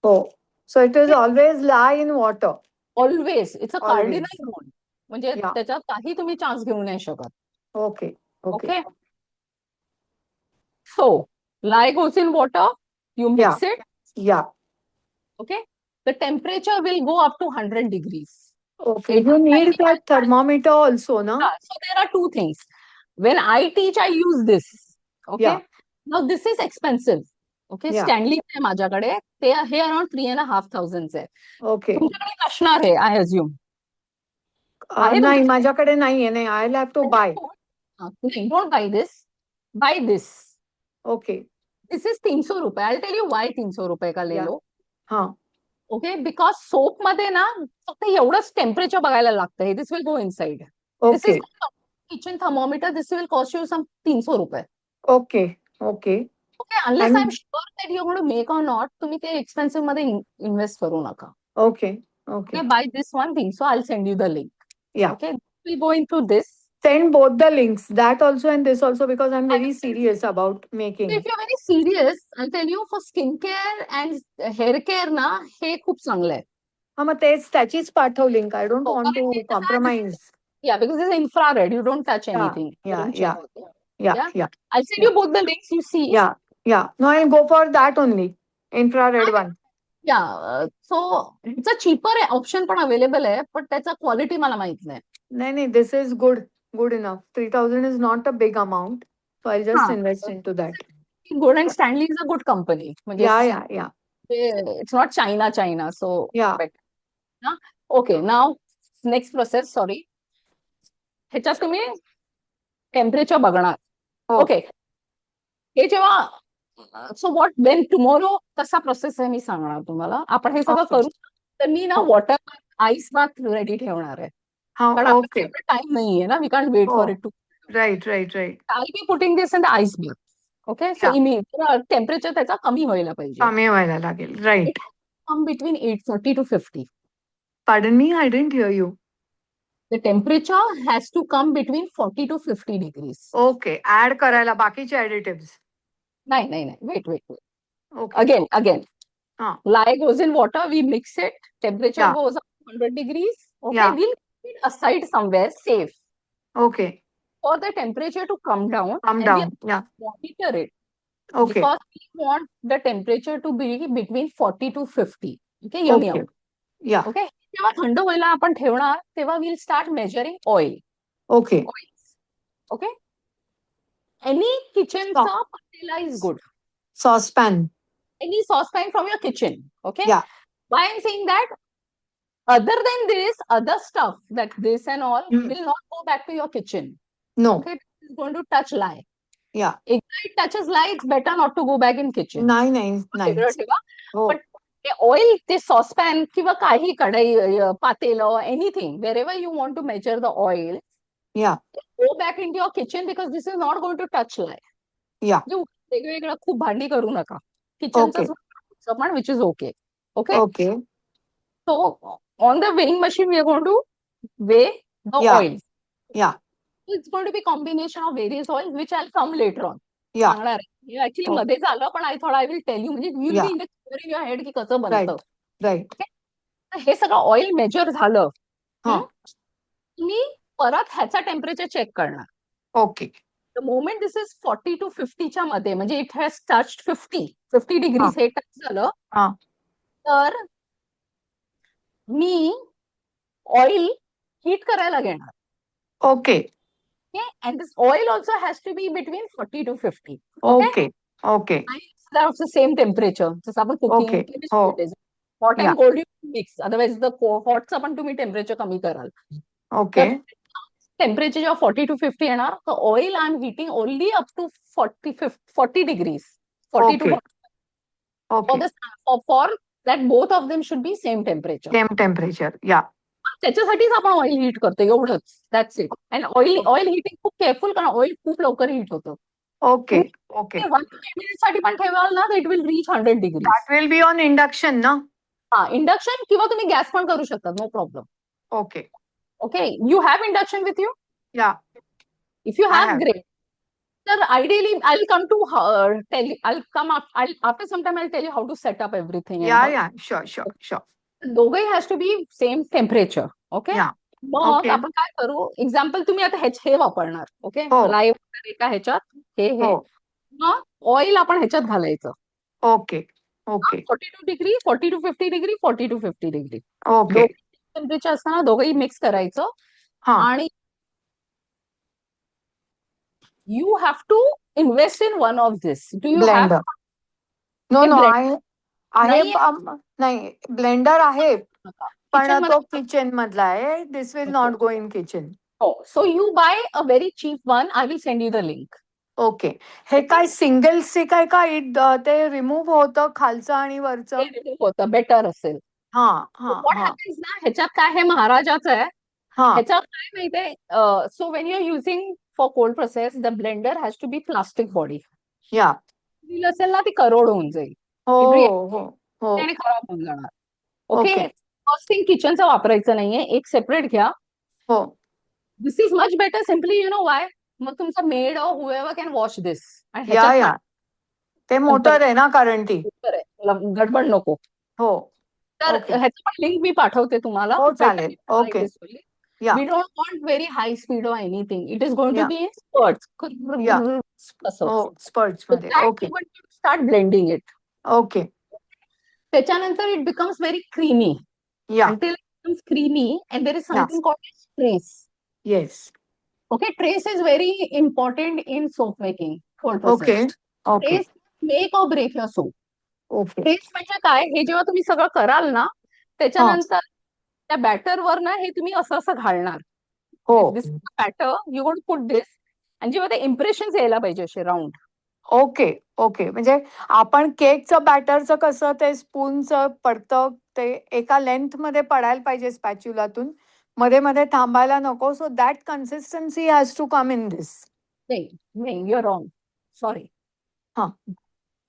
S1: हो. सो इट इज ऑलवेज लाय in water.
S2: Always. It's a
S1: always.
S2: Cardinal rule. म्हणजे
S1: या
S2: त्याच्यात काही तुम्ही चान्स घेऊ नाही शकत.
S1: Okay Okay.
S2: Okay. So lye goes in water, you mix it.
S1: Yeah.
S2: Okay. The temperature will go up to 100 degrees.
S1: Okay.
S2: It
S1: You need
S2: 95.
S1: that thermometer also, no?
S2: So there are two things. When I teach, I use this. Okay.
S1: Yeah.
S2: Now this is expensive. Okay.
S1: Yeah.
S2: Stanley आहे माझ्याकडे. ते हे around 3,500 आहे.
S1: Okay.
S2: तुमच्याकडे असणार आहे, I assume. आहे
S1: नाही,
S2: तुमच्याकडे?
S1: माझ्याकडे नाहीये. नाही, I have to buy.
S2: Don't buy this. Buy this.
S1: Okay.
S2: This is 300 रुपये. I'll tell you why 300 रुपये का ले
S1: Yeah.
S2: लो.
S1: हा.
S2: ओके. बिकॉज सोप मध्ये ना फक्त एवढंच टेम्परेचर बघायला लागतं. This will go inside. This
S1: okay.
S2: Is kitchen thermometer. This will cost you some 300 रुपये.
S1: Okay. Okay.
S2: Okay. Unless I am
S1: And
S2: sure that you going to make or not, तुम्ही ते expensive मध्ये invest करू नका.
S1: okay. Okay.
S2: Okay, buy this one thing. So I'll send you the link.
S1: Yeah.
S2: Okay, we'll go into this.
S1: Send both the links, that also and this also, because I'm very serious about making.
S2: If you're very serious, I'll tell you, for skincare and hair care ना हे खूप चांगलं आहे.
S1: हा, मग तेच त्याचीच पाठव link. I don't want
S2: कारण
S1: to
S2: हे कसं आहे,
S1: compromise.
S2: Yeah, because it's infrared. You don't touch anything. You
S1: Yeah.
S2: don't
S1: Yeah.
S2: check.
S1: Yeah.
S2: Yeah.
S1: Yeah.
S2: I'll send you both the links. You see.
S1: Yeah. Yeah. No, I'll go for that only. Infrared one.
S2: Yeah. So it's a cheaper option पण available आहे, but त्याचा quality मला माहित नाही.
S1: No, this is good. Good enough. 3,000 is not a big amount. So I'll just
S2: हा.
S1: invest into that.
S2: Good, and Stanley is a good company. म्हणजे
S1: Yeah.
S2: it's not China. So
S1: Yeah.
S2: better. ना? Okay, now next process. Sorry. ह्याच्यात तुम्ही temperature बघणार.
S1: हो.
S2: Okay. हे जेव्हा so what when tomorrow कसा process आहे मी सांगणार तुम्हाला. आपण हे सगळं
S1: Okay.
S2: करू, तर मी ना
S1: हो.
S2: वॉटर आईस बाथ रेडी ठेवणार आहे.
S1: हा.
S2: कारण
S1: ओके.
S2: आपल्याकडे टाइम नाहीये ना. वी कांट वेट
S1: हो.
S2: For it to.
S1: Right.
S2: I'll be putting this in the ice bath. Okay, so temperature त्याचा कमी व्हायला पाहिजे.
S1: कमी व्हायला लागेल. Right.
S2: Come between 840 to 50.
S1: Pardon me, I didn't hear you.
S2: The temperature has to come between 40 to 50 degrees.
S1: Okay. Add करायला बाकीचे additives.
S2: नाही. Wait.
S1: Okay.
S2: Again. Lye goes in water, we mix it, temperature
S1: Yeah.
S2: goes up to 100 degrees. Okay,
S1: Yeah.
S2: we'll keep it aside somewhere safe
S1: Okay.
S2: for the temperature to come down.
S1: Come
S2: and
S1: down. Yeah.
S2: we'll monitor it.
S1: Okay.
S2: Because we want the temperature to be between 40 to 50. Okay, hear me
S1: Okay.
S2: out.
S1: Yeah.
S2: Okay, जेव्हा थंड व्हायला आपण ठेवणार तेव्हा we'll start measuring oil.
S1: Okay.
S2: Okay. Any kitchen patela is good.
S1: Saucepan.
S2: Any saucepan from your kitchen. Okay.
S1: Yeah.
S2: Why I'm saying that? Other than this, other stuff that this and all will not go back to your kitchen.
S1: No.
S2: Okay, it's going to touch lye.
S1: Yeah.
S2: If it touches lye, it's better not to go back in kitchen.
S1: नाही. हो.
S2: But the oil, the saucepan, किंवा काही कढई, पातेलं, anything, wherever you want to measure the oil,
S1: Yeah.
S2: go back into your kitchen because this is not going to touch lye.
S1: Yeah.
S2: वेगवेगळं खूप भांडी करू नका. Kitchenचं पण, which is okay. Okay.
S1: Okay.
S2: So on the weighing machine, we are going to weigh the oil.
S1: Yeah.
S2: It's going to be combination of various oils, which I'll come later on.
S1: Yeah.
S2: सांगणार आहे. Actually मध्ये झालं, पण I thought I will tell you. म्हणजे you'll be in the your head की कसं बनतं.
S1: Right.
S2: हे सगळं ऑइल मेजर झालं.
S1: हा.
S2: मी परत ह्याचा टेम्परेचर चेक करणार.
S1: Okay.
S2: The moment this is 40 to 50 च्या मध्ये, म्हणजे it has touched 50 degrees हे टच झालं, तर मी ऑइल हीट करायला घेणार.
S1: Okay.
S2: Okay, and this oil also has to be between 40 to 50.
S1: Okay.
S2: That's the same temperature. जसं आपण
S1: Okay.
S2: cooking hot and cold you mix. Otherwise the hot पण तुम्ही temperature कमी कराल.
S1: Okay.
S2: टेम्परेचर जेव्हा 40 to 50 येणार, तर oil I am heating only up to 40 degrees. 40 to 40.
S1: Okay.
S2: For that both of them should be same temperature.
S1: Same temperature. Yeah.
S2: त्याच्यासाठीच आपण oil heat करतो, एवढंच. That's it. And oil heating खूप careful, कारण oil खूप लवकर heat होतं.
S1: Okay.
S2: 1 minute साठी पण ठेवाल ना, it will reach 100 degrees.
S1: That will be on induction, ना?
S2: हा, इंडक्शन किंवा तुम्ही गॅस पण करू शकता, no problem.
S1: Okay.
S2: Okay, you have induction with you?
S1: Yeah.
S2: If you have,
S1: have.
S2: great. Sir, ideally, I'll come to tell you. After some time, I'll tell you how to set up everything.
S1: Yeah. Sure.
S2: Dogai has to be same temperature. Okay.
S1: Yeah.
S2: Mug
S1: okay.
S2: आपण काय करू, example तुम्ही आता हे वापरणार, okay,
S1: हो,
S2: live एका ह्याच्यात हे
S1: हो.
S2: मग ऑइल आपण ह्याच्यात घालायचं.
S1: Okay, okay,
S2: 42 degree, 40 to 50 degree, 40 to 50 degree,
S1: okay.
S2: दोघी टेम्परेचर असताना दोघंही मिक्स करायचं.
S1: हां.
S2: आणि you have to invest in one of this. Do you have
S1: blender. No,
S2: हे
S1: नो.
S2: ब्लेंड
S1: आहे
S2: नाहीये
S1: नाही, ब्लेंडर आहे, पण
S2: किचन
S1: तो
S2: मध्ये?
S1: किचन मधला आहे. This will not go in kitchen.
S2: हो, so you buy a very cheap one. I will send you the link.
S1: Okay. हे
S2: ओके,
S1: काय सिंगल स्टिक आहे का? ते रिमूव्ह होतं खालचं आणि
S2: ते
S1: वरचं?
S2: रिमूव्ह होतं, बेटर असेल.
S1: हा, हा,
S2: व्हॉट
S1: हा,
S2: हॅपन्स ना, ह्याच्यात काय, हे महाराजाचं आहे.
S1: हा.
S2: ह्याच्यात काय माहितीये, so when you are using for cold process, the blender has to be plastic body.
S1: Yeah.
S2: Steel असेल ना, ती करोड होऊन जाईल.
S1: हो,
S2: इट
S1: हो, हो.
S2: आणि खराब होऊन जाणार. Okay,
S1: okay.
S2: फर्स्ट थिंग, किचनचं वापरायचं नाहीये, एक सेपरेट घ्या.
S1: हो.
S2: This is much better, simply you know why. मग तुमचा मेड और हुएवर कॅन वॉश दिस. आणि
S1: या,
S2: ह्याच्यात
S1: या. ते
S2: नंतर
S1: मोटर आहे ना, कारण ती.
S2: आहे, गडबड नको.
S1: हो.
S2: तर
S1: ओके.
S2: ह्याची पण लिंक मी पाठवते तुम्हाला.
S1: हो,
S2: बेटर
S1: चालेल.
S2: You like
S1: okay.
S2: This only.
S1: या,
S2: We don't want very high speed or anything. It is going to
S1: या,
S2: be in spurts.
S1: या.
S2: असं.
S1: हो, स्पर्ट्स
S2: With
S1: मध्ये.
S2: that,
S1: okay,
S2: you want to start blending it.
S1: Okay.
S2: त्याच्यानंतर it becomes very creamy.
S1: या,
S2: Until it becomes creamy, and there is
S1: या.
S2: something called as trace.
S1: Yes.
S2: Okay, trace is very important in soap making, cold
S1: okay,
S2: process.
S1: Okay,
S2: Trace make or break your soap.
S1: Okay.
S2: Trace म्हणजे काय, हे जेव्हा तुम्ही सगळं कराल ना,
S1: हा.
S2: त्याच्यानंतर त्या बॅटरवर ना हे तुम्ही असं असं घालणार.
S1: हो.
S2: This batter you won't put this. आणि जेव्हा ते इम्प्रेशन यायला पाहिजे असे राऊंड.
S1: Okay, okay. म्हणजे आपण केकचं बॅटरचं कसं ते स्पूनचं पडतं, ते एका लेंथमध्ये पडायला पाहिजे स्पॅच्युलातून. मध्ये-मध्ये थांबायला नको. So that consistency has to come in this.
S2: नाही नाही, युअर रॉंग, सॉरी.
S1: हां.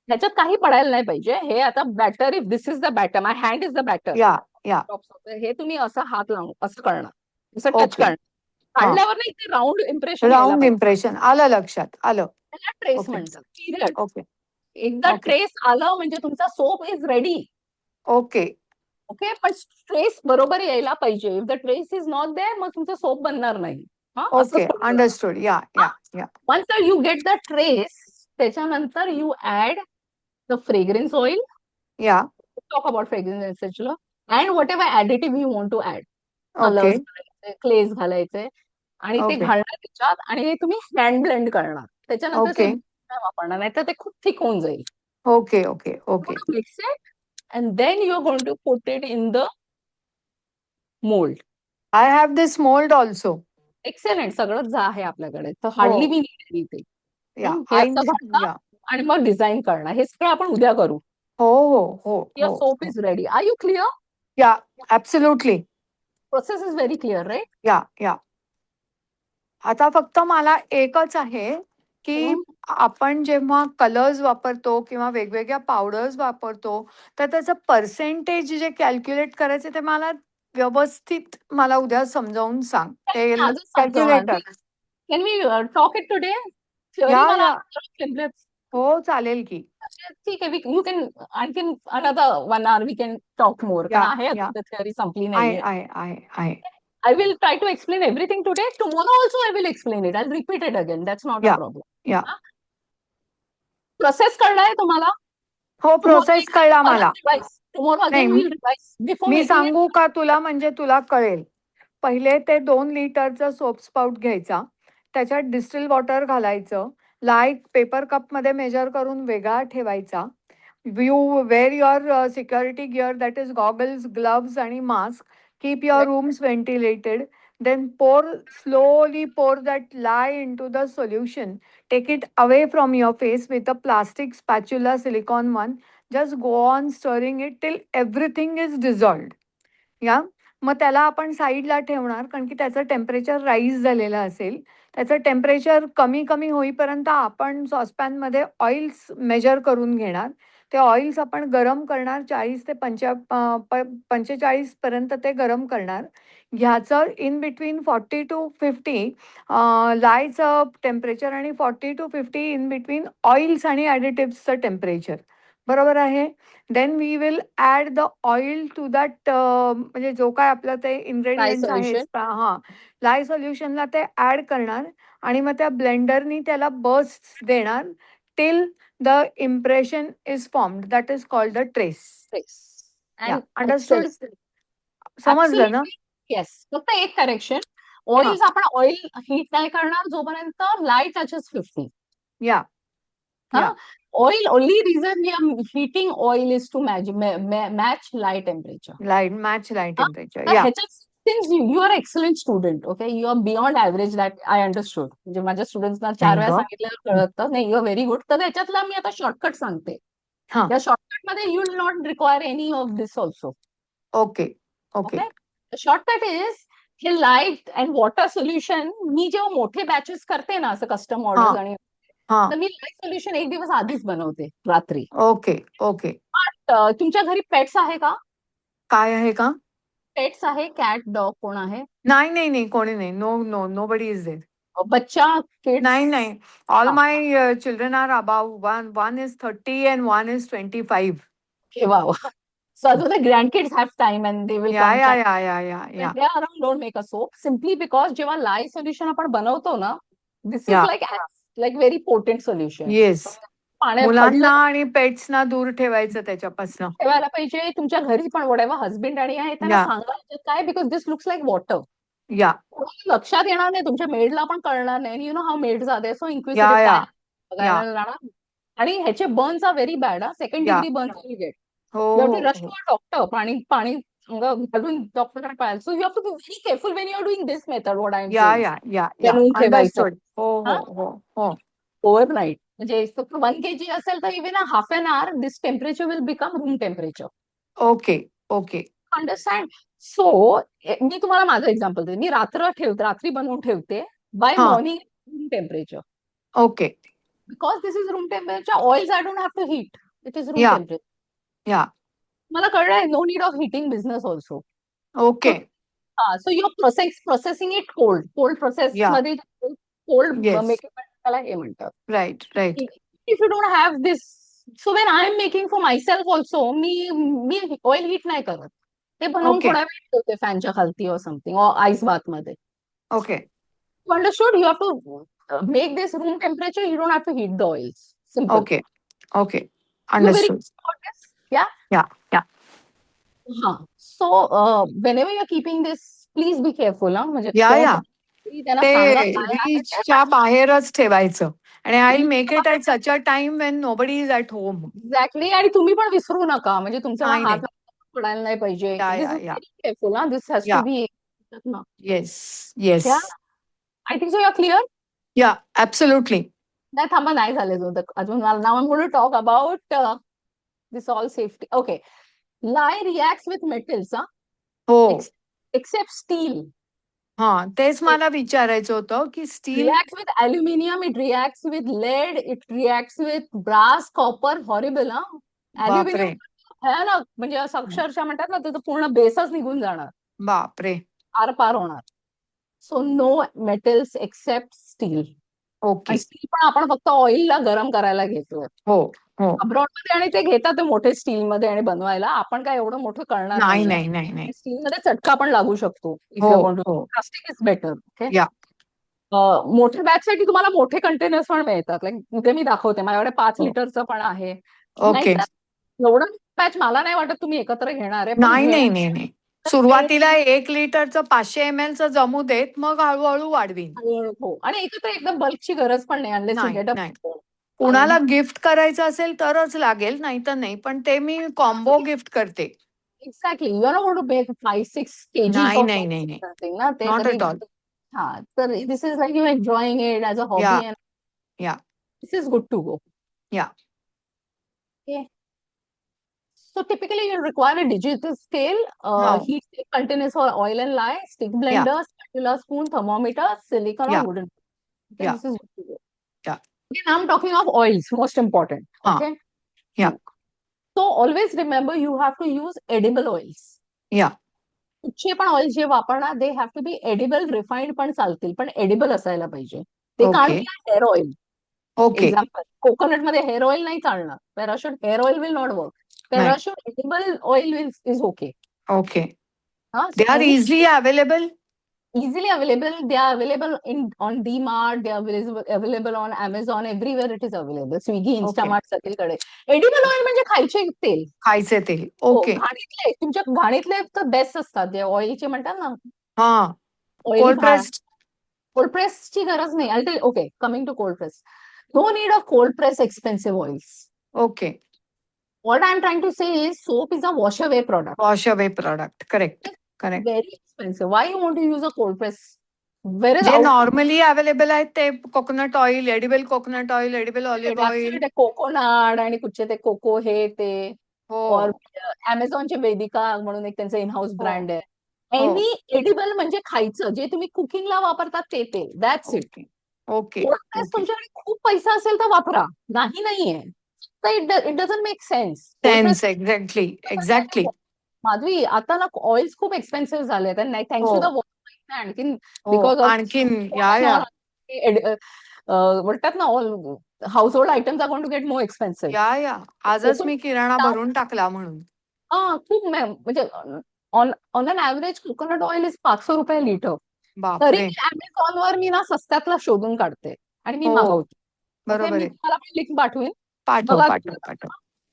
S2: ह्याच्यात काही पडायला नाही पाहिजे. हे आता batter, if this is the batter, my hand is the batter.
S1: Yeah, yeah.
S2: हे तुम्ही असं हात लावून असं करणार, असं टच
S1: ओके.
S2: करणार.
S1: हां.
S2: काढल्यावर नाही, ते राऊंड इम्प्रेशन यायला
S1: राउंड
S2: पाहिजे.
S1: इम्प्रेशन आलं लक्षात. आलं.
S2: त्याला ट्रेस
S1: ओके,
S2: म्हणतात, पिरियड.
S1: ओके,
S2: एकदा
S1: ओके,
S2: ट्रेस आलं म्हणजे तुमचा soap is ready.
S1: Okay,
S2: okay, पण ट्रेस बरोबर यायला पाहिजे. If the trace is not there, मग तुमचं सोप बनणार नाही. हा, असं
S1: ओके.
S2: सोडलं.
S1: Understood. Yeah, yeah, yeah.
S2: Once you get the trace, त्याच्यानंतर you add the fragrance oil.
S1: Yeah.
S2: Talk about fragrance essential and whatever additive you want to add.
S1: Okay,
S2: colours घालायचे, clays घालायचे, आणि ते
S1: okay,
S2: घालणार त्याच्यात, आणि हे तुम्ही hand blend करणार. त्याच्यानंतर ते
S1: ओके,
S2: नाही वापरणार, नाही तर ते खूप थिक होऊन जाईल.
S1: Okay, okay, okay.
S2: Mix it and then you are going to put it in the mould.
S1: I have this mould also.
S2: Excellent, सगळंच आहे आपल्याकडे, तर
S1: हो.
S2: Hardly we need anything.
S1: Yeah.
S2: हे
S1: आय
S2: असं भरणार
S1: या.
S2: आणि मग डिझाईन करणार. हे सगळं आपण उद्या करू.
S1: हो, हो, हो,
S2: युअर
S1: हो,
S2: सोप
S1: हो.
S2: Is ready. Are you clear?
S1: Yeah, absolutely.
S2: Process is very clear, right?
S1: Yeah, yeah. आता फक्त मला एकच आहे, की आपण जेव्हा कलर्स वापरतो किंवा वेगवेगळ्या पावडर्स वापरतो, तर त्याचं पर्सेंटेज जे कॅल्क्युलेट करायचे ते मला व्यवस्थित मला उद्या समजावून सांग. ते
S2: आजच समजवणार.
S1: Calculator.
S2: Can we talk it today?
S1: Yeah,
S2: theory मला
S1: या.
S2: टेम्पलेट्स.
S1: हो, चालेल की.
S2: ठीक आहे, यू कॅन आणखीन another 1 hour we can talk more, कारण
S1: या,
S2: आहे
S1: या.
S2: अजून थिअरी संपली
S1: आहे,
S2: नाहीये.
S1: आहे, आहे, आहे.
S2: I will try to explain everything today. Tomorrow also I will explain it. I'll repeat it again. That's not a
S1: या,
S2: problem.
S1: या.
S2: प्रोसेस कळलाय तुम्हाला?
S1: हो,
S2: Tomorrow
S1: प्रोसेस कळला
S2: again
S1: मला.
S2: revise. Tomorrow
S1: नाही,
S2: again we'll revise. Before
S1: मी
S2: making
S1: सांगू
S2: it,
S1: का तुला, म्हणजे तुला कळेल. पहिले ते 2 लिटरचं सोप स्पाउट घ्यायचा. त्याच्यात डिस्टिल वॉटर घालायचं. लाईट पेपर कपमध्ये मेजर करून वेगळा ठेवायचा. You wear your security gear, that is goggles, gloves आणि मास्क. Keep your rooms ventilated. Then slowly pour that lye into the solution. Take it away from your face with a plastic spatula, silicone one. Just go on stirring it till everything is dissolved. या. मग त्याला आपण साईडला ठेवणार, कारण की त्याचं temperature rise झालेलं असेल. त्याचं टेम्परेचर कमी कमी होईपर्यंत आपण सॉसपॅनमध्ये ऑइल्स मेजर करून घेणार. ते ऑइल्स आपण गरम करणार. 40 ते 45 पर्यंत ते गरम करणार. ह्याचं इन बिटवीन 40 to 50 लायचं टेम्परेचर आणि 40 to 50 इन बिटवीन ऑइल्स आणि ॲडिटिव्हचं टेम्परेचर. बरोबर आहे. Then we will add the oil to that म्हणजे जो काय आपलं ते
S2: Dry
S1: इन्ग्रेडियंट्स आहेत
S2: solution.
S1: हां, लाय सोल्युशनला ते ॲड करणार आणि मग त्या ब्लेंडरनी त्याला बर्स्ट्स देणार till the impression is formed that is called the trace.
S2: Yes.
S1: या
S2: And
S1: अंडरस्टूड?
S2: excellent.
S1: समजलं ना?
S2: Absolutely. Yes. फक्त एक करेक्शन.
S1: हां.
S2: ऑइल्स आपण ऑइल हीट नाही करणार जोपर्यंत लाईट टचेस 50.
S1: या, या.
S2: Huh? Oil, only reason we are heating oil is to match light temperature.
S1: Match light
S2: Huh?
S1: Temperature.
S2: तर
S1: या.
S2: ह्याच्यात since you are excellent student, okay, you are beyond average that I understood. म्हणजे माझ्या स्टुडंट्सना 4
S1: नाही
S2: वेळा
S1: गं.
S2: सांगितल्यावर कळतं नाही यू आर व्हेरी गुड. तर ह्याच्यातला मी आता शॉर्टकट सांगते.
S1: हां.
S2: या शॉर्टकट मध्ये you will not require any of this also.
S1: Okay, okay.
S2: Okay. Shortcut is हे लाईट अँड वॉटर सोल्युशन मी जेव्हा मोठे बॅचेस करते ना असं कस्टम ऑर्डर्स
S1: हां,
S2: आणि
S1: हां.
S2: तर मी लाईट सोल्युशन एक दिवस आधीच बनवते रात्री.
S1: Okay, okay.
S2: तुमच्या घरी पेट्स आहे का?
S1: काय आहे का?
S2: पेट्स आहे, कॅट डॉग कोण आहे?
S1: नाही, नाही, नाही. कोणी नाही. No, no. Nobody is there.
S2: बच्चा किड्स?
S1: नाही, नाही. All my children are above one is 30 and one is 25.
S2: wow. So the grandkids have time and they will
S1: या,
S2: come
S1: या,
S2: chat.
S1: या, या, या,
S2: When
S1: या,
S2: they are around, don't make a soap. Simply because जेव्हा lye solution आपण बनवतो ना, this is
S1: या.
S2: like very potent solution.
S1: Yes.
S2: पाण्यात
S1: मुलांना
S2: पडलं
S1: आणि पेट्सना दूर ठेवायचं त्याच्यापासनं.
S2: ठेवायला पाहिजे. तुमच्या घरी पण whatever husband आणि आहे त्यांना
S1: या,
S2: सांगा ह्याच्यात काय because this looks like water.
S1: Yeah,
S2: लक्षात येणार नाही, तुमच्या मेडला पण कळणार नाही. You know how maids are they so
S1: yeah,
S2: inquisitive
S1: yeah,
S2: काय
S1: या,
S2: बघायला जाणार. आणि ह्याचे burns are very bad. Second
S1: yeah.
S2: Degree burns will get.
S1: हो,
S2: You have
S1: हो,
S2: to rush to
S1: हो.
S2: a doctor. पाणी पाणी घालून डॉक्टरकडे पाहायला. So you have to be very careful when you are doing this method, what I am
S1: या,
S2: saying.
S1: या, या, या.
S2: बनवून ठेवायचं.
S1: अंडरस्टूड. हो,
S2: हा
S1: हो, हो, हो.
S2: ओव्हरनाईट. म्हणजे फक्त 1 kg असेल तर even half an hour this temperature will become room temperature.
S1: Okay, okay.
S2: Understand? So मी तुम्हाला माझं एक्झाम्पल देते. मी रात्री बनवून ठेवते. बाय
S1: हां.
S2: Morning room temperature.
S1: Okay.
S2: Because this is room temperature, oils I don't have to heat. It is room
S1: yeah,
S2: temperature.
S1: Yeah.
S2: मला कळलंय no need of heating business also.
S1: Okay.
S2: So you processing it cold process
S1: yeah.
S2: मध्ये cold
S1: yes.
S2: Making त्याला हे म्हणतात.
S1: Right, right.
S2: If you don't have this, so when I am making for myself also मी oil heat नाही करत. ते बनवून
S1: okay,
S2: थोडा वेळ ठेवते फॅनच्या खालती और समथिंग और आईस बाथ मध्ये.
S1: Okay,
S2: You understood? You have to make this room temperature. You don't have to heat the oils. Simple.
S1: Okay, okay.
S2: You're very
S1: understood.
S2: clear about this? Yeah?
S1: या, या.
S2: So, whenever you're keeping this, please be careful. म्हणजे
S1: या,
S2: केव्हा
S1: या.
S2: पण त्यांना
S1: ते
S2: सांगा काय आहे ते.
S1: रीचच्या बाहेरच ठेवायचं आणि I will make it at
S2: Reach
S1: such a time when nobody is at home.
S2: Exactly. आणि तुम्ही पण विसरू नका. म्हणजे तुमचा ना
S1: नाही,
S2: हात
S1: नाही.
S2: पडायला नाही पाहिजे.
S1: या,
S2: this
S1: yeah,
S2: is
S1: yeah.
S2: Very careful. This has to
S1: yeah.
S2: Be.
S1: Yes, yes.
S2: Yeah. I think so you are clear.
S1: Yeah, absolutely.
S2: नाही थांबा, नाही झाले अजून. Now I going to talk about this all safety. Okay. Lye reacts with metals,
S1: हो.
S2: except steel.
S1: हां, तेच
S2: It
S1: मला विचारायचं होतं, की steel
S2: reacts with aluminum, it reacts with lead, it reacts with brass, copper. Horrible,
S1: बापरे!
S2: Aluminium भयानक. म्हणजे असं अक्षरशः म्हणतात ना त्याचं पूर्ण बेसच निघून जाणार,
S1: बापरे!
S2: आरपार होणार. So no metals except steel.
S1: Okay.
S2: आणि स्टील पण आपण फक्त ऑइलला गरम करायला घेतोय
S1: हो, हो.
S2: अब्रॉड मध्ये. आणि ते घेतात ते मोठे स्टील मध्ये आणि बनवायला. आपण काय एवढं मोठं करणार
S1: नाही,
S2: नाहीये.
S1: नाही, नाही, नाही.
S2: स्टील मध्ये चटका पण लागू शकतो. इफ
S1: हो,
S2: यू वॉन्ट टू.
S1: हो.
S2: Plastic is better. ओके.
S1: या.
S2: मोठ्या बॅच साठी तुम्हाला मोठे कंटेनर्स पण मिळतात. लाईक उद्या मी दाखवते माझ्याकडे 5
S1: हो.
S2: लिटरचं पण आहे.
S1: ओके.
S2: नाहीतर एवढं बॅच मला नाही वाटत तुम्ही एकत्र घेणार आहे. पण
S1: नाही,
S2: घेणार
S1: नाही, नाही, नाही.
S2: तर ते
S1: सुरुवातीला 1 लिटरचं 500 mlचं जमू देत, मग हळू-हळू वाढवीन.
S2: हो. आणि एकत्र एकदम बल्कची गरज पण नाही. अनलेस यू
S1: नाही,
S2: गेट अ
S1: नाही. कुणाला गिफ्ट करायचं असेल तरच लागेल, नाहीतर नाही. पण ते मी कॉम्बो गिफ्ट करते.
S2: Exactly. You are not going to make 5-6 kgs
S1: नाही,
S2: ऑफ
S1: नाही, नाही, नाही.
S2: समथिंग ना ते
S1: नॉट
S2: तरी.
S1: At all.
S2: हा. तर this is like you enjoying it as a
S1: yeah,
S2: hobby and
S1: yeah,
S2: this is good to go.
S1: Yeah.
S2: Okay. So typically you'll require a digital scale,
S1: हो.
S2: heat stick containers for oil and lye, stick
S1: या,
S2: blender, spatula, spoon, thermometer, silicone or
S1: या,
S2: wooden. Okay,
S1: या,
S2: this is good to go.
S1: या.
S2: Okay, now I'm talking of oils, most important.
S1: हां.
S2: Okay.
S1: या,
S2: So always remember you have to use edible oils.
S1: या.
S2: कुठचे पण oil जे वापरणार they have to be edible. Refined पण चालतील पण एडिबल असायला पाहिजे. ते can't
S1: okay.
S2: Be hair oil.
S1: Okay.
S2: Example, coconut मध्ये हेअर ऑइल नाही चालणार, Parachute hair oil will not work,
S1: नाही.
S2: Parachute edible oil is okay.
S1: Okay.
S2: हा,
S1: they
S2: so
S1: are
S2: any
S1: easily available.
S2: easily available. They are available in on DMart. They are available on Amazon. Everywhere it is available. Swiggy,
S1: okay.
S2: Instamart सगळीकडे. Edible oil म्हणजे खायचे तेल.
S1: खायचे तेल.
S2: हो,
S1: okay.
S2: घाणीतले तुमच्या घाणीतले तर बेस्ट असतात, जे ऑइलचे म्हणतात ना,
S1: हा.
S2: ऑइली
S1: कोल्ड
S2: घाण.
S1: प्रेस्ड.
S2: कोल्ड प्रेसची गरज नाही. Okay, coming to cold press. No need of cold press expensive oils.
S1: Okay.
S2: What I'm trying to say is soap is a wash away product.
S1: Wash away product. Correct.
S2: It's
S1: correct.
S2: very expensive. Why you want to use a cold press? Whereas
S1: J
S2: out
S1: normally available आहेत ते coconut oil, edible coconut oil, edible olive oil.
S2: ते coconut आणि कुठचे ते cocoa हे ते, और
S1: हो.
S2: अमेझॉनचे वेदिका म्हणून एक त्यांचं इन हाऊस
S1: हो.
S2: ब्रँड आहे.
S1: हो.
S2: एनी एडिबल म्हणजे खायचं, जे तुम्ही कुकिंगला वापरतात ते तेल, that's it.
S1: Okay. Okay.
S2: Cold press
S1: okay.
S2: तुमच्याकडे खूप पैसा असेल तर वापरा, नाहीये तर it doesn't make sense. Cold press
S1: sense. Exactly. Exactly.
S2: Madhavi, आता ना ऑइल्स खूप एक्सपेन्सिव्ह झाले आहेत, नाही थँक्स
S1: हो.
S2: टू द वॉर, आणखीन
S1: हो.
S2: बिकॉज ऑफ
S1: आणखीन या या
S2: म्हणतात ना, all household items are going to get more expensive.
S1: Yeah yeah आजच मी किराणा भरून टाकला म्हणून.
S2: खूप म्हणजे on on an average coconut oil is ₹500 litre. तरी
S1: बापरे.
S2: मी Amazonवर मी ना स्वस्तातला शोधून काढते आणि मी
S1: हो.
S2: मागवते. ओके,
S1: बरोबर
S2: मी
S1: आहे.
S2: तुम्हाला पण लिंक पाठवेन,
S1: पाठव,
S2: बघा.
S1: पाठव, पाठव.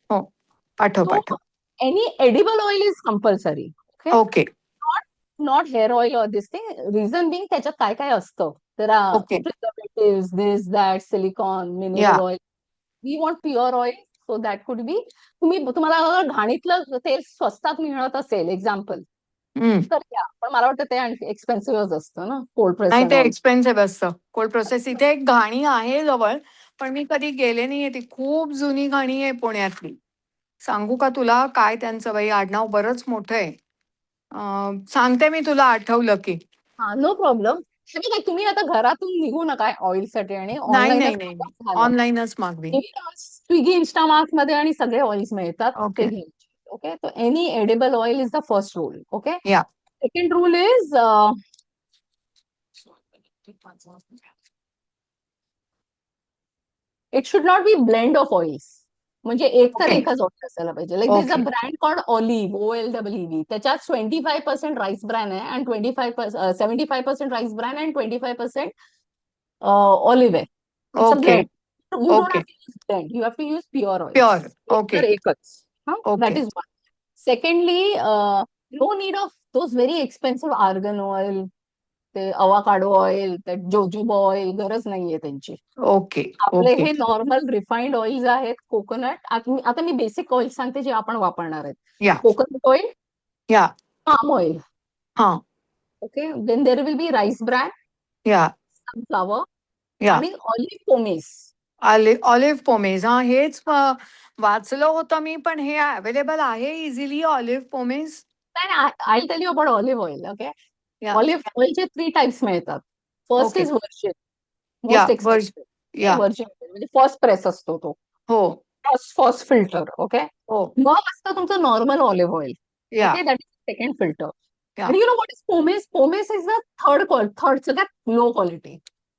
S1: हो. पाठव,
S2: सो
S1: पाठव.
S2: Any edible oil is compulsory. Okay,
S1: okay.
S2: Not not hair oil or this thing. Reason being त्याच्यात काय काय असतं, तर
S1: okay.
S2: Preservative, this that, silicone,
S1: yeah.
S2: Mineral oil. We want pure oil, so that could be. तुम्हाला अगर घाणीतलं तेल स्वस्तात मिळत असेल, एक्झाम्पल,
S1: हम्म.
S2: तर घ्या. पण मला वाटतं ते आणखी एक्सपेन्सिव्हच असतं ना, कोल्ड प्रेस
S1: नाही,
S2: अँड
S1: ते
S2: ऑल.
S1: एक्सपेन्सिव्ह असतं कोल्ड प्रोसेस. इथे एक घाणी आहे जवळ, पण मी कधी गेले नाहीये. ती खूप जुनी घाणी आहे पुण्यातली. सांगू का तुला काय त्यांचं बाई आडनाव बरंच मोठं आहे. सांगते मी तुला आठवलं की.
S2: हा, नो प्रॉब्लेम. तुम्ही आता घरातून निघू नका ऑइलसाठी, आणि
S1: नाही
S2: ऑनलाईनच
S1: नाही नाही नाही.
S2: झालं.
S1: ऑनलाईनच मागवीन.
S2: स्विगी, इन्स्टामार्ट मध्ये आणि सगळे ऑइल्स मिळतात, ते
S1: ओके.
S2: घ्यायचे. ओके, तो any edible oil is the first rule. Okay,
S1: yeah.
S2: Second rule is it should not be blend of oils. म्हणजे एक तर
S1: ओके.
S2: एकच ऑइल असायला पाहिजे. Like this a
S1: okay.
S2: Brand called olive, OLWE. त्याच्यात 25% rice brand आहे, आणि 75% rice brand, and 25% olive आहे. It's a
S1: okay.
S2: Blend. You don't have
S1: okay.
S2: To use blend, you have to use pure oils.
S1: Pure.
S2: एक
S1: okay.
S2: तर एकच.
S1: Okay.
S2: That is one. Secondly, no need of those very expensive argan oil, ते avocado oil, ते jojoba oil, गरज नाहीये त्यांची.
S1: Okay.
S2: आपले
S1: okay.
S2: हे नॉर्मल रिफाइंड ऑइल्स आहेत, कोकोनट. आता मी बेसिक ऑइल सांगते जे आपण वापरणार आहेत.
S1: Yeah.
S2: Coconut oil,
S1: yeah.
S2: Palm oil.
S1: हा.
S2: Okay, then there will be rice bran,
S1: yeah.
S2: Sunflower,
S1: yeah.
S2: आणि ऑलिव्ह पोमेस.
S1: ऑलिव्ह पोमेज. हा, हेच वाचलं होतं मी, पण हे अवेलेबल आहे इझिली ऑलिव्ह पोमेज.
S2: नाही, I tell you about olive oil. Okay,
S1: yeah.
S2: Olive ऑइलचे 3 टाइप्स मिळतात. First
S1: okay.
S2: Is virgin,
S1: yeah.
S2: Most expensive.
S1: Yeah.
S2: Virgin म्हणजे फर्स्ट प्रेस असतो तो,
S1: हो.
S2: First first filter. ओके,
S1: हो.
S2: मग असतं तुमचं नॉर्मल ऑलिव्ह ऑइल.
S1: या.
S2: Okay, that is second filter.
S1: या.
S2: And you know what is pomace? Pomace is the third सगळ्यात low quality.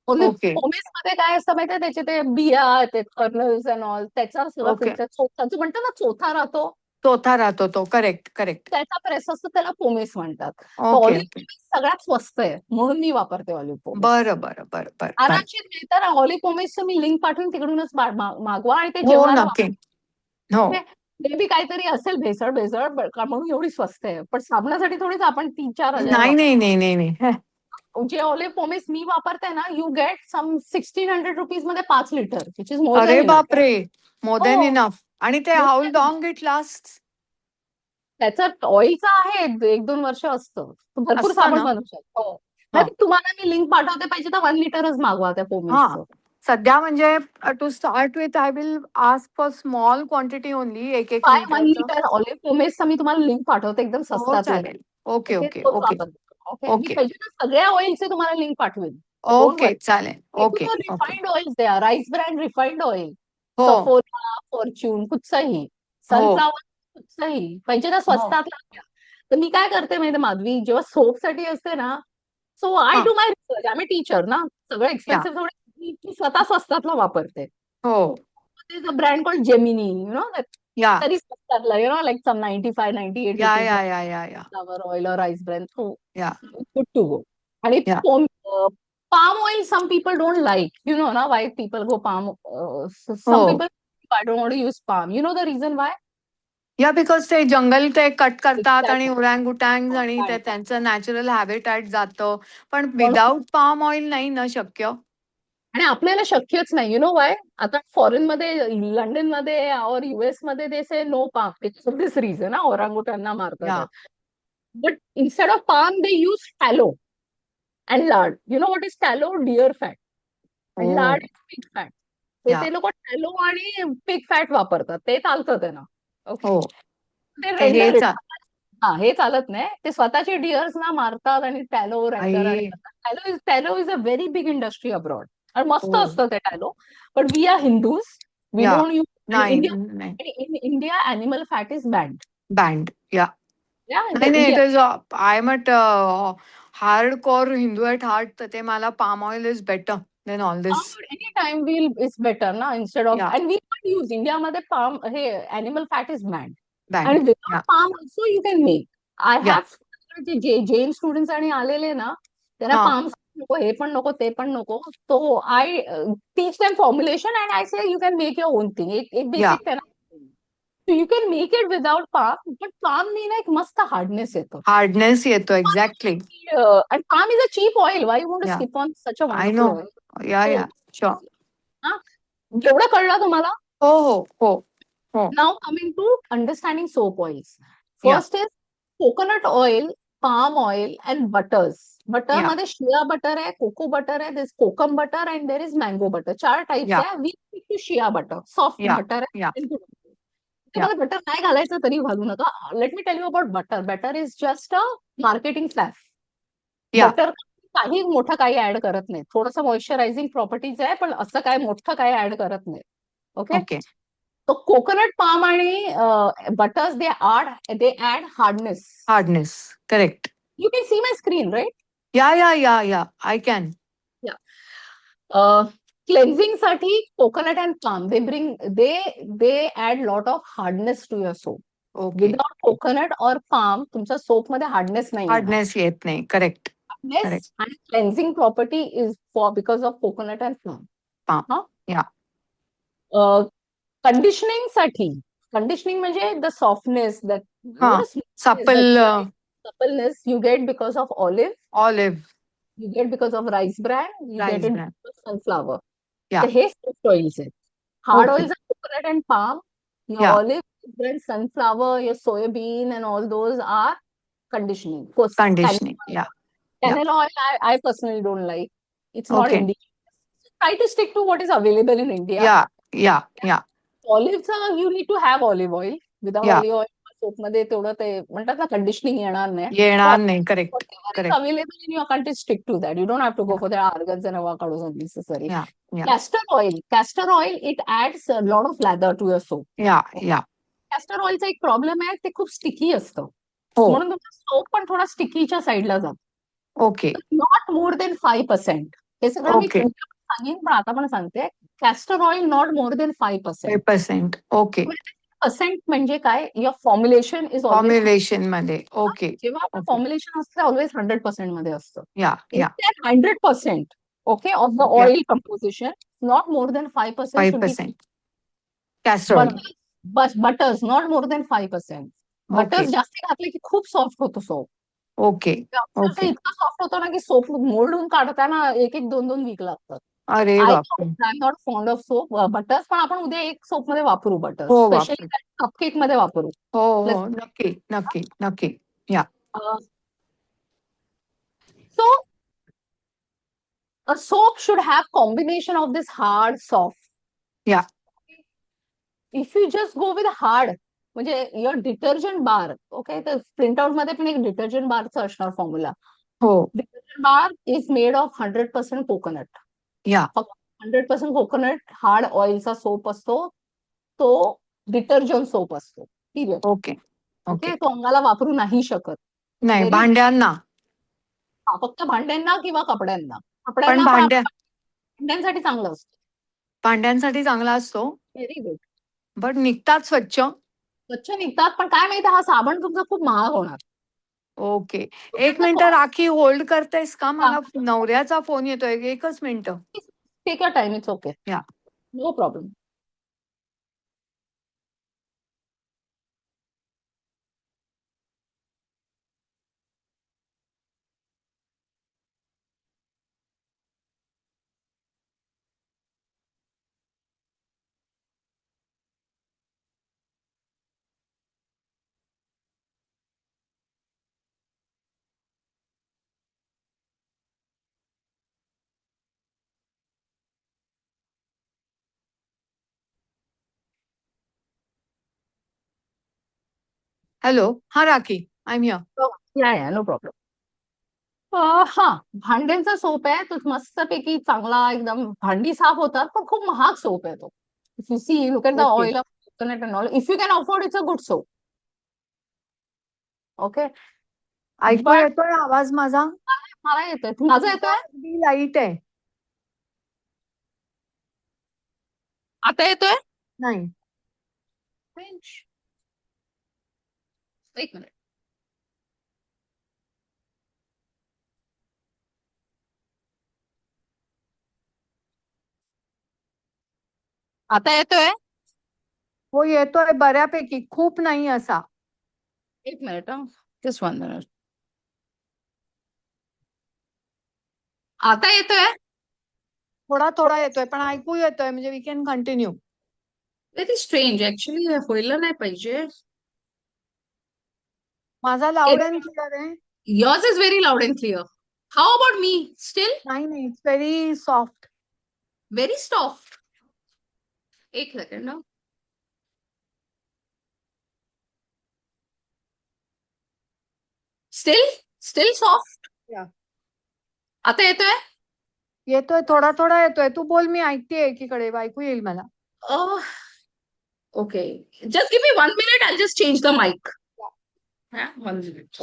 S2: Only
S1: okay.
S2: Pomace मध्ये काय असतं माहितीये, त्याचे ते बिया, ते कर्नल्स अँड ऑल, त्याचा सगळा
S1: ओके.
S2: फिल्टर, जो म्हणतो ना चोथा राहतो,
S1: चौथा राहतो तो. करेक्ट. करेक्ट.
S2: त्याचा प्रेस असतो, त्याला पोमेस म्हणतात. तर
S1: ओके.
S2: Olive
S1: okay.
S2: पोमेस सगळ्यात स्वस्त आहे, म्हणून मी वापरते ऑलिव्ह पोमेस.
S1: बरं बरं बरं बरं बरं.
S2: आरामशीर मिळतात. ऑलिव्ह पोमेसचं मी लिंक पाठवून तिकडूनच मागवा, आणि ते
S1: हो,
S2: जेवणाला
S1: नक्की. हो.
S2: वापरा. मे बी काहीतरी असेल भेसळ भेसळ, म्हणून एवढी स्वस्त आहे. पण साबणासाठी थोडीच आपण 3-4 हजार
S1: नाही
S2: वापर.
S1: नाही नाही नाही नाही.
S2: जे ऑलिव्ह पोमेस मी वापरते ना, यू गेट सम ₹1,600 मध्ये 5 लिटर, विच इज मोर
S1: अरे
S2: दॅन इनफ.
S1: बापरे. मोर देन
S2: हो,
S1: इनफ. आणि ते
S2: मोर
S1: हाऊ
S2: दॅन.
S1: लॉंग इट लास्ट
S2: त्याचं ऑइलचं आहे, 1-2 वर्ष असतं. भरपूर
S1: असतं
S2: साबण
S1: ना.
S2: बनवू शकतो. हो.
S1: हा.
S2: नाही, तुम्हाला मी लिंक पाठवते, पाहिजे तर 1 लिटरच मागवा त्या
S1: हा.
S2: पोमेसचं.
S1: सध्या म्हणजे to start with I will ask for small quantity only. 1-1
S2: काय, वन
S1: लिटरचं.
S2: लिटर ऑलिव्ह पोमेसचा मी तुम्हाला लिंक पाठवते, एकदम
S1: हो,
S2: स्वस्तात आहे.
S1: चालेल. ओके.
S2: Okay,
S1: okay.
S2: तोच
S1: ओके.
S2: वापरते. ओके, मी
S1: ओके.
S2: पाहिजे तर सगळ्या ऑइलचे तुम्हाला लिंक पाठवेन. Don't
S1: okay.
S2: वरी.
S1: चालेल. ओके. ओके.
S2: रिफाइंड ऑइल्स द्या, राईस ब्रँड रिफाइंड ऑइल,
S1: हो.
S2: सफोला, फॉर्च्यून, कुठचंही,
S1: हो.
S2: सनफ्लावर, कुठचंही पाहिजे ना,
S1: हो.
S2: स्वस्तात लागल्या. तर मी काय करते माहिती माधवी, जेव्हा सोप साठी असते ना, सो आय
S1: हा.
S2: Do my research. आम्ही टीचर ना, सगळं
S1: या.
S2: एक्सपेन्सिव्ह थोडे मी स्वतः स्वस्तातला वापरते.
S1: हो.
S2: There's a brand called Gemini, that
S1: या
S2: तरी स्वस्तातला, like some 95, 98
S1: या
S2: rupees
S1: या या या या
S2: flower oil or rice bran. So
S1: या
S2: good to go. आणि
S1: या
S2: palm oil, some people don't like. Na why people go palm. Some
S1: हो.
S2: people, I don't want to use palm. You know the reason why?
S1: या because ते जंगल ते cut करतात आणि
S2: Exactly.
S1: उरँगुटॅंग्स आणि
S2: Banned.
S1: त्यांचं नॅचरल हॅबिटॅट जातं. पण
S2: म्हणून
S1: विदाऊट पाम ऑइल नाही ना शक्य.
S2: आणि आपल्याला शक्यच नाही. वाय? आता फॉरेन मध्ये, लंडन मध्ये और US मध्ये they say no palm because of this reason. ओरांगुटांना मारतात.
S1: Yeah
S2: but instead of palm they use tallow and lard. What is tallow? Deer fat. आणि
S1: हो.
S2: Lard pig fat.
S1: या
S2: ते लोक टॅलो आणि पिग फॅट वापरतात. ते चालतं त्यांना. ओके.
S1: हो.
S2: ते
S1: हे
S2: रेंडर. हा, हे चालत नाही. ते स्वतःचे डिअर्स ना मारतात आणि टॅलो रेंडर आणि
S1: आई.
S2: Tallow is a very big industry abroad. आणि मस्त
S1: हो.
S2: असतं ते tallow. But we are Hindus. We
S1: yeah
S2: don't use. आणि
S1: नाही
S2: इंडिया,
S1: नाही
S2: in India animal fat is banned.
S1: Banned. Yeah
S2: yeah
S1: नाही नाही.
S2: India.
S1: It is I am at hard core Hindu at heart. तर ते मला palm oil is better than all this.
S2: Any time wheel is better ना, instead of.
S1: या
S2: and we not use इंडियामध्ये palm, हे animal fat is banned. आणि
S1: banned.
S2: Without
S1: yeah
S2: palm also you can make. I
S1: yeah
S2: have J Jain students आणि आलेले ना, त्यांना
S1: हा
S2: पाम नको, हे पण नको, ते पण नको. तो I teach them formulation and I say you can make your own thing. एक
S1: या
S2: बेसिक त्यांना you can make it without palm. But पामनी ना एक मस्त हार्डनेस येतो.
S1: हार्डनेस येतो exactly.
S2: And palm is a cheap oil. Why you want to
S1: या
S2: skip on such a
S1: I know.
S2: wonderful oil?
S1: या
S2: So,
S1: या शुअर.
S2: हा, एवढं कळलं तुम्हाला?
S1: हो हो हो हो.
S2: Now coming to understanding soap oils.
S1: या
S2: First is coconut oil, palm oil, and butters. Butter
S1: या
S2: मध्ये shea butter आहे, cocoa butter आहे, there's kokum butter, and there is mango butter. 4 types
S1: या
S2: आहे. We stick to shea butter. Soft
S1: या
S2: butter आहे.
S1: या
S2: and good butter.
S1: या
S2: तुम्हाला बटर नाही घालायचं तरी घालू नका. Let me tell you about butter. Butter is just a marketing flash.
S1: या
S2: बटर काही मोठं काही ऍड करत नाही. थोडंसं मॉइश्चरायझिंग प्रॉपर्टीज आहे, पण असं काय मोठं काही ऍड करत नाही. ओके.
S1: ओके.
S2: तो कोकोनट पाम आणि butters they add hardness.
S1: Hardness correct.
S2: You can see my screen, right?
S1: Yeah yeah yeah yeah I can.
S2: Cleansing साठी coconut and palm they add lot of hardness to your soap.
S1: Okay.
S2: Without coconut और palm तुमच्या soap मध्ये hardness नाही येणार.
S1: Hardness येत नाही. Correct.
S2: Hardness
S1: correct.
S2: आणि cleansing property is for because of coconut and palm.
S1: Palm.
S2: हा.
S1: या
S2: कंडिशनिंग साठी, कंडिशनिंग म्हणजे द सॉफ्टनेस दॅट
S1: हा supple.
S2: suppleness you get because of olive,
S1: olive.
S2: you get because of rice bran, you get
S1: rice
S2: it
S1: bran.
S2: because of sunflower.
S1: Yeah
S2: तर हे soft oils आहेत. Hard
S1: okay.
S2: Oils are coconut and palm. Your
S1: या
S2: olive, brand, sunflower, your soybean and all those are conditioning. Of course,
S1: conditioning. या या
S2: canola oil I personally don't like. It's not
S1: okay.
S2: Indian. Try to stick to what is available in India.
S1: Yeah yeah yeah
S2: ऑलिव्हचा you need to have olive oil. Without
S1: yeah
S2: olive oil soap मध्ये तेवढं ते म्हणतात ना conditioning येणार नाही.
S1: येणार नाही. Correct.
S2: Whatever is
S1: correct.
S2: available in your country, stick to that. You don't have to go
S1: या
S2: for the argans and avocados unnecessary.
S1: या या
S2: Castor oil, it adds a lot of lather to your soap.
S1: या या
S2: castor ऑइलचा एक problem आहे, ते खूप sticky असतं.
S1: हो.
S2: म्हणून तुमचा सोप पण थोडा स्टिकीच्या साईडला जातो.
S1: ओके.
S2: Not more than 5%. हे सगळं मी
S1: ओके.
S2: सांगेन, पण आता पण सांगते. Castor oil not more than 5%.
S1: 5%. Okay.
S2: Percent म्हणजे काय? Your formulation is always.
S1: Formulation मध्ये. ओके.
S2: जेव्हा आपलं
S1: ओके.
S2: फॉर्म्युलेशन असतं ऑलवेज 100% मध्ये असतं.
S1: या या
S2: 100%, okay, of the
S1: या
S2: oil composition, not more than 5% should be.
S1: 5% castor oil.
S2: Butters not more than 5%.
S1: Okay.
S2: Buttress जास्त घातले की खूप सॉफ्ट होतो सोप.
S1: ओके.
S2: अक्षरशः
S1: ओके.
S2: इतका सॉफ्ट होतो ना की सोप मोल्ड होऊन काढताना 1-2 वीक लागतात.
S1: अरे
S2: आय
S1: बापरे.
S2: Am not fond of soap. Buttress पण आपण उद्या एक सोप मध्ये वापरू. बटर्स
S1: हो
S2: स्पेशली
S1: बापरे.
S2: कपकेक मध्ये वापरू.
S1: हो
S2: प्लस
S1: हो नक्की नक्की नक्की. या
S2: सो a soap should have combination of this hard soft.
S1: या
S2: If you just go with hard, म्हणजे your detergent bar, okay, तर प्रिंटआउट मध्ये पण एक डिटर्जंट बारचं असणार फॉर्म्युला.
S1: हो.
S2: Detergent bar is made of 100% coconut.
S1: या
S2: 100% कोकोनट हार्ड ऑइलचा सोप असतो. तो डिटर्जंट सोप असतो. पिरियड.
S1: ओके. ओके.
S2: ओके. तो अंगाला वापरू नाही शकत.
S1: नाही
S2: Very-
S1: भांड्यांना.
S2: फक्त भांड्यांना किंवा कपड्यांना.
S1: पण
S2: कपड्यांना पण
S1: भांड्या
S2: भांड्यांसाठी चांगलं असतं.
S1: भांड्यांसाठी चांगला असतो,
S2: व्हेरी गुड.
S1: बट निघतात स्वच्छ.
S2: स्वच्छ निघतात, पण काय माहिती हा साबण तुमचा खूप महाग होणार.
S1: ओके.
S2: Look at
S1: एक
S2: the
S1: minute
S2: cost.
S1: Rakhi, hold करतेस का?
S2: हा,
S1: मला नवऱ्याचा फोन येतोय, एकच minute.
S2: Take your time, it's okay,
S1: yeah.
S2: No problem.
S1: Hello. हा Rakhi, I am here.
S2: Yeah no problem. हा, भांड्यांचा सोप आहे तो मस्तपैकी चांगला, एकदम भांडी साफ होतात, पण खूप महाग सोप आहे तो. If you see, look at the
S1: okay.
S2: Oil of coconut and all, if you can afford, it's a good soap. Okay.
S1: ऐकू
S2: बट
S1: येतोय आवाज माझा?
S2: मला येतोय, माझा
S1: तुझा
S2: येतोय,
S1: अगदी लाईट आहे.
S2: आता येतोय.
S1: नाही.
S2: एक मिनिट. आता येतोय.
S1: हो येतोय बऱ्यापैकी, खूप नाही असा.
S2: एक मिनिट, जस्ट 1 मिनिट. आता येतोय.
S1: थोडा थोडा येतोय, पण ऐकू येतोय, म्हणजे we can continue.
S2: Very strange, actually व्हायला नाही पाहिजे.
S1: माझा लाऊड अँड क्लिअर आहे.
S2: Yours is very loud and clear. How about me? Still
S1: नाही नाही, it's very soft.
S2: very soft. एक सेकंड ना. Still soft. आता येतोय.
S1: येतोय, थोडा थोडा येतोय. तू बोल, मी ऐकते एकीकडे, ऐकू येईल मला.
S2: Oh, okay. Just give me 1 minute. I'll just change the mic. Yeah, 1 minute.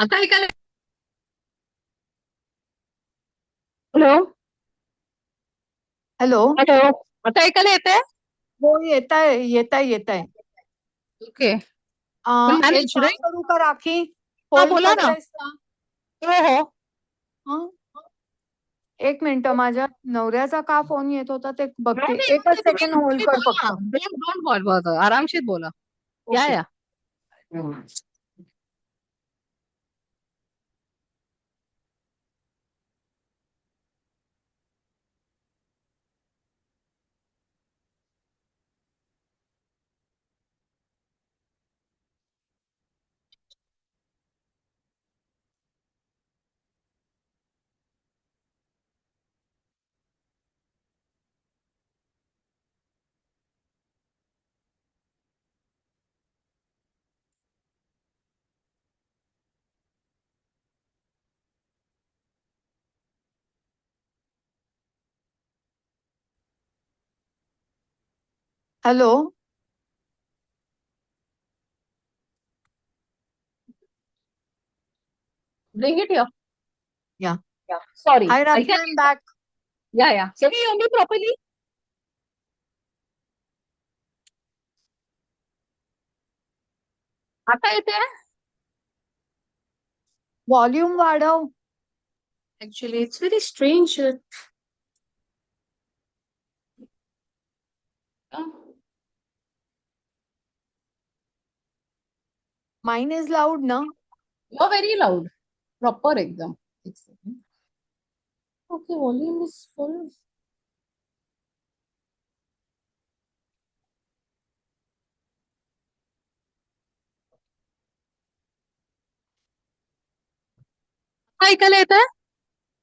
S2: आता ऐकायला. हॅलो.
S1: हॅलो.
S2: हॅलो. आता ऐकायला येते.
S1: हो येत आहे, येत आहे, येत आहे.
S2: ओके.
S1: एक
S2: मॅनेज
S1: काम
S2: राईट.
S1: करू का राखी?
S2: हा,
S1: होल्ड
S2: बोला ना.
S1: करतेस का?
S2: हो हो.
S1: हं? एक मिनिट, माझ्या नवऱ्याचा का फोन येत होता ते बघते.
S2: नाही,
S1: एकच
S2: तुम्ही
S1: सेकंड होल्ड
S2: तुम्ही
S1: कर
S2: बोला,
S1: फक्त.
S2: डोंट बोल, आरामशीर बोला. या
S1: ओके.
S2: या.
S1: हॅलो.
S2: Bring it here.
S1: या.
S2: Yeah. Sorry.
S1: Hi
S2: I
S1: rakhi,
S2: can.
S1: I am back.
S2: Yeah. Can you hear me properly? आता येते.
S1: व्हॉल्यूम वाढव.
S2: Actually, it's very strange.
S1: Mine is loud ना.
S2: You are very loud. Proper एकदम. Okay, volume is full. ऐकायला येत आहे?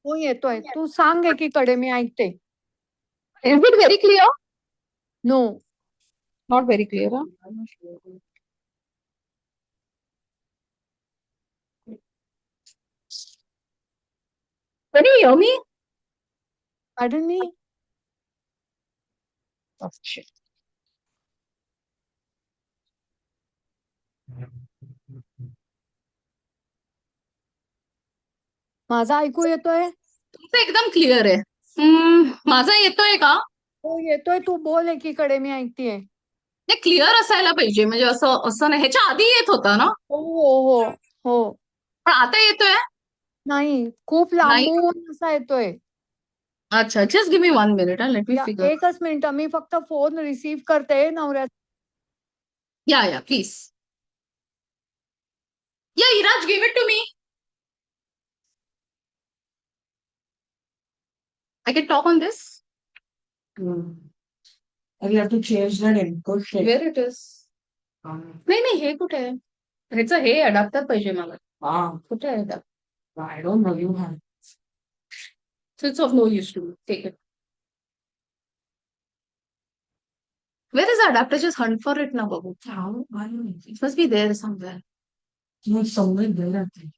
S1: हो येतोय. तू सांग एकीकडे मी ऐकते.
S2: Is it very clear?
S1: No.
S2: Not very clear. Can you hear me?
S1: Pardon me?
S2: Oh, shit.
S1: माझा ऐकू येतोय?
S2: तुमचं एकदम क्लिअर आहे. माझा येतोय का?
S1: हो येतोय. तू बोल एकीकडे मी ऐकतेय.
S2: ते क्लिअर असायला पाहिजे, म्हणजे असं असं नाही. ह्याच्या आधी येत होता ना?
S1: हो हो हो हो.
S2: पण आता येतोय?
S1: नाही, खूप
S2: नाही.
S1: लांबून असा येतोय.
S2: अच्छा, just give me 1 minute. Let me
S1: या
S2: फिगर.
S1: एकच मिनिट, मी फक्त फोन रिसीव्ह करते नवऱ्याचा.
S2: Yeah please. Yeah Iraj, give it to me. I can talk on this.
S3: And you have to change that input thing.
S2: Where it is? नाही नाही, हे कुठे आहे? ह्याचं हे अडॅप्टर पाहिजे मला.
S3: Ah,
S2: कुठे आहे adapter?
S3: I don't know. You have.
S2: So it's of no use to me. Take it. Where is the adapter? Just hunt for it now, Babu.
S3: How? I don't know.
S2: It must be there somewhere.
S3: It's somewhere there, I think.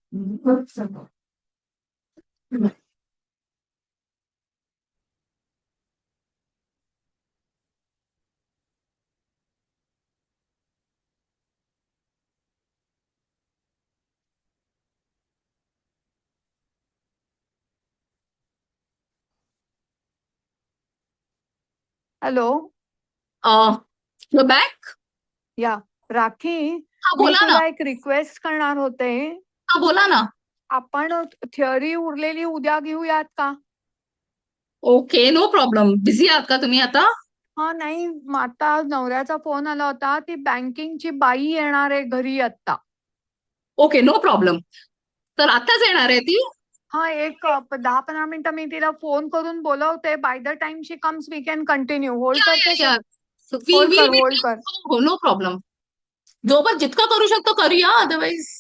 S1: Hello.
S2: You're back?
S1: या राखी,
S2: हा
S1: मी
S2: बोला ना.
S1: तुला एक request करणार होते.
S2: हा बोला ना.
S1: आपण थिअरी उरलेली उद्या घेऊयात का?
S2: Okay, no problem. बिझी आहात का तुम्ही आता?
S1: हा नाही, आता नवऱ्याचा फोन आला होता. ती बँकिंगची बाई येणार आहे घरी आता.
S2: Okay, no problem. तर आताच येणार आहे ती?
S1: हा, एक 10-15 मिनिटं मी तिला फोन करून बोलवते. By the time she comes we can continue. Hold
S2: yeah
S1: करते.
S2: Yeah yeah. We
S1: hold
S2: will
S1: कर,
S2: मीट
S1: होल्ड
S2: यू.
S1: कर.
S2: हो, नो प्रॉब्लेम. जोपर्यंत जितकं करू शकतो करूया, अदरवाईज.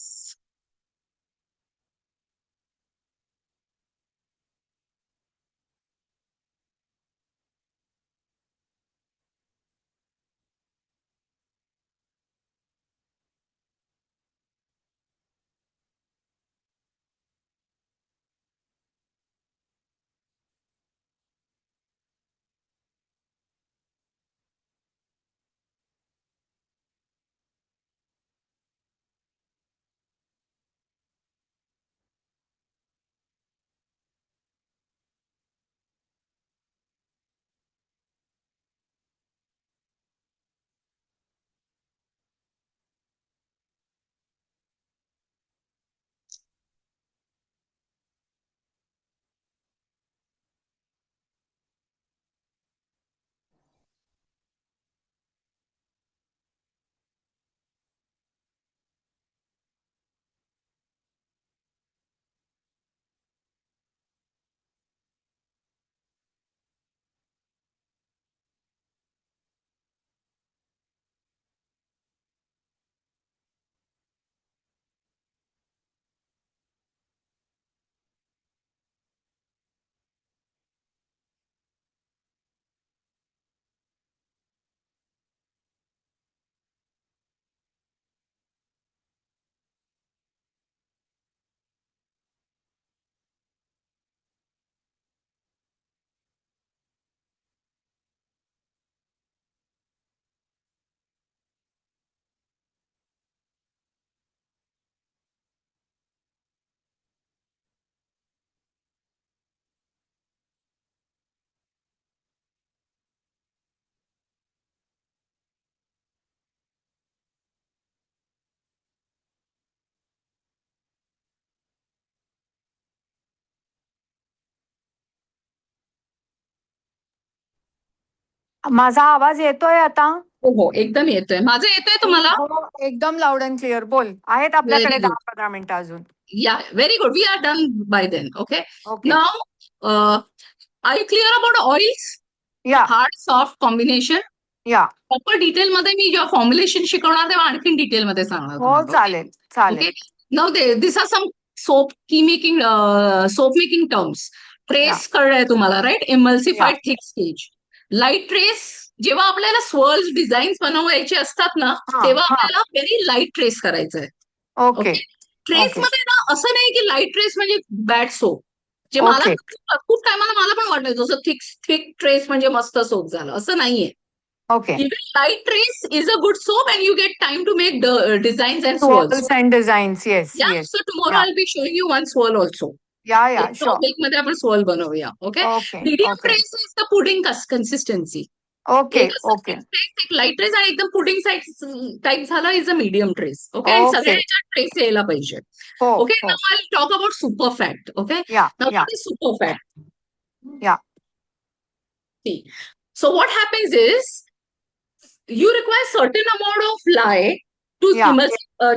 S1: माझा आवाज येतोय आता?
S2: हो हो एकदम येतोय. माझं येतोय तुम्हाला?
S1: हो, एकदम लाऊड अँड क्लिअर. बोल. आहेत आपल्याकडे
S2: व्हेरी गुड.
S1: 10-15 मिनिटं अजून.
S2: Yeah, very good. We are done by then. Okay.
S1: Okay.
S2: Now, are you clear about oils?
S1: या
S2: Hard, soft combination.
S1: या
S2: प्रॉपर डिटेल मध्ये मी जेव्हा फॉर्म्युलेशन शिकवणार तेव्हा आणखीन डिटेल मध्ये सांगणार
S1: हो,
S2: तुम्हाला.
S1: चालेल
S2: ओके.
S1: चालेल.
S2: Now this are some soap making terms.
S1: Yeah
S2: trace कळलंय तुम्हाला, right?
S1: Yeah
S2: emulsified thick stage. Light trace, जेव्हा आपल्याला स्वर्ल्स डिझाईन्स बनवायचे असतात ना,
S1: हा
S2: तेव्हा
S1: हा
S2: आपल्याला व्हेरी लाईट ट्रेस करायचं आहे.
S1: Okay
S2: okay. ट्रेस
S1: ओके
S2: मध्ये ना असं नाही की लाईट ट्रेस म्हणजे बॅड सोप. जे मला
S1: ओके
S2: खूप टायमाला मला पण वाटायचं जसं थिक थिक ट्रेस म्हणजे मस्त सोप झालं, असं नाहीये.
S1: Okay.
S2: Even light trace is a good soap and you get time to make the designs and swirls.
S1: Swirls and designs. Yes,
S2: Yeah,
S1: yes.
S2: so tomorrow
S1: या
S2: I'll be showing you one swirl also.
S1: या
S2: एक
S1: sure.
S2: एक मध्ये आपण swirl बनवूया. Okay.
S1: Okay
S2: Medium
S1: okay
S2: trace is the pudding consistency.
S1: Okay
S2: एक असं
S1: okay
S2: thick trace, एक light trace आणि एकदम pudding टाइप झालं is a medium trace. Okay. आणि
S1: ओके.
S2: सगळ्या ह्याच्यात trace यायला पाहिजे.
S1: हो
S2: Okay.
S1: हो.
S2: Now I'll talk about super fat. Okay.
S1: या
S2: Now
S1: या
S2: what is super fat?
S1: या
S2: See. So what happens is you require certain amount of lye
S1: या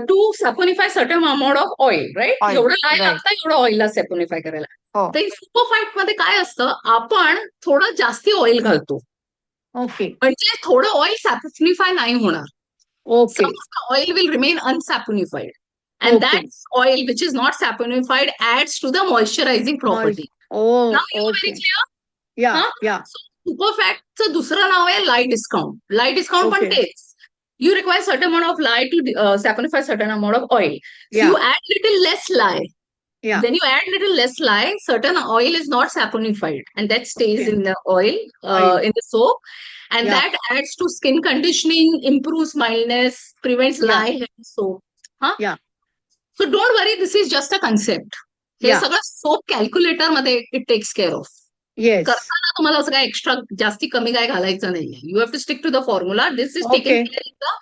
S2: to saponify certain amount of oil, right?
S1: Oil
S2: जेवढं lye
S1: right.
S2: लागतं एवढं ऑइलला सॅपोनिफाय करायला.
S1: हो.
S2: तर सुपरफॅट मध्ये काय असतं, आपण थोडं जास्ती ऑइल घालतो,
S1: ओके
S2: म्हणजे थोडं ऑइल सॅपोनिफाय नाही होणार.
S1: Okay
S2: Some of the oil will remain unsaponified. And
S1: okay.
S2: that oil which is not saponified adds to the moisturizing property.
S1: Oh
S2: Now you are very
S1: okay.
S2: clear?
S1: Yeah
S2: Huh?
S1: Yeah
S2: So superfactचं दुसरं नाव आहे लाय discount. लाय discount पण
S1: okay.
S2: तेच. You require certain amount of lye to saponify certain amount of oil. So
S1: या
S2: you add little less lye.
S1: या
S2: When you add little less lye, certain oil is not saponified, and that stays
S1: okay.
S2: in the oil,
S1: oil
S2: in the soap, and
S1: या
S2: that adds to skin conditioning, improves mildness, prevents
S1: या
S2: lye in soap. Huh?
S1: Yeah
S2: So don't worry, this is just a concept. हे
S1: yeah
S2: सगळं soap calculator मध्ये it takes care of.
S1: Yes
S2: करताना तुम्हाला असं काय extra जास्ती कमी काय घालायचं नाहीये. You have to stick to the formula. This is taken
S1: okay.
S2: Care in the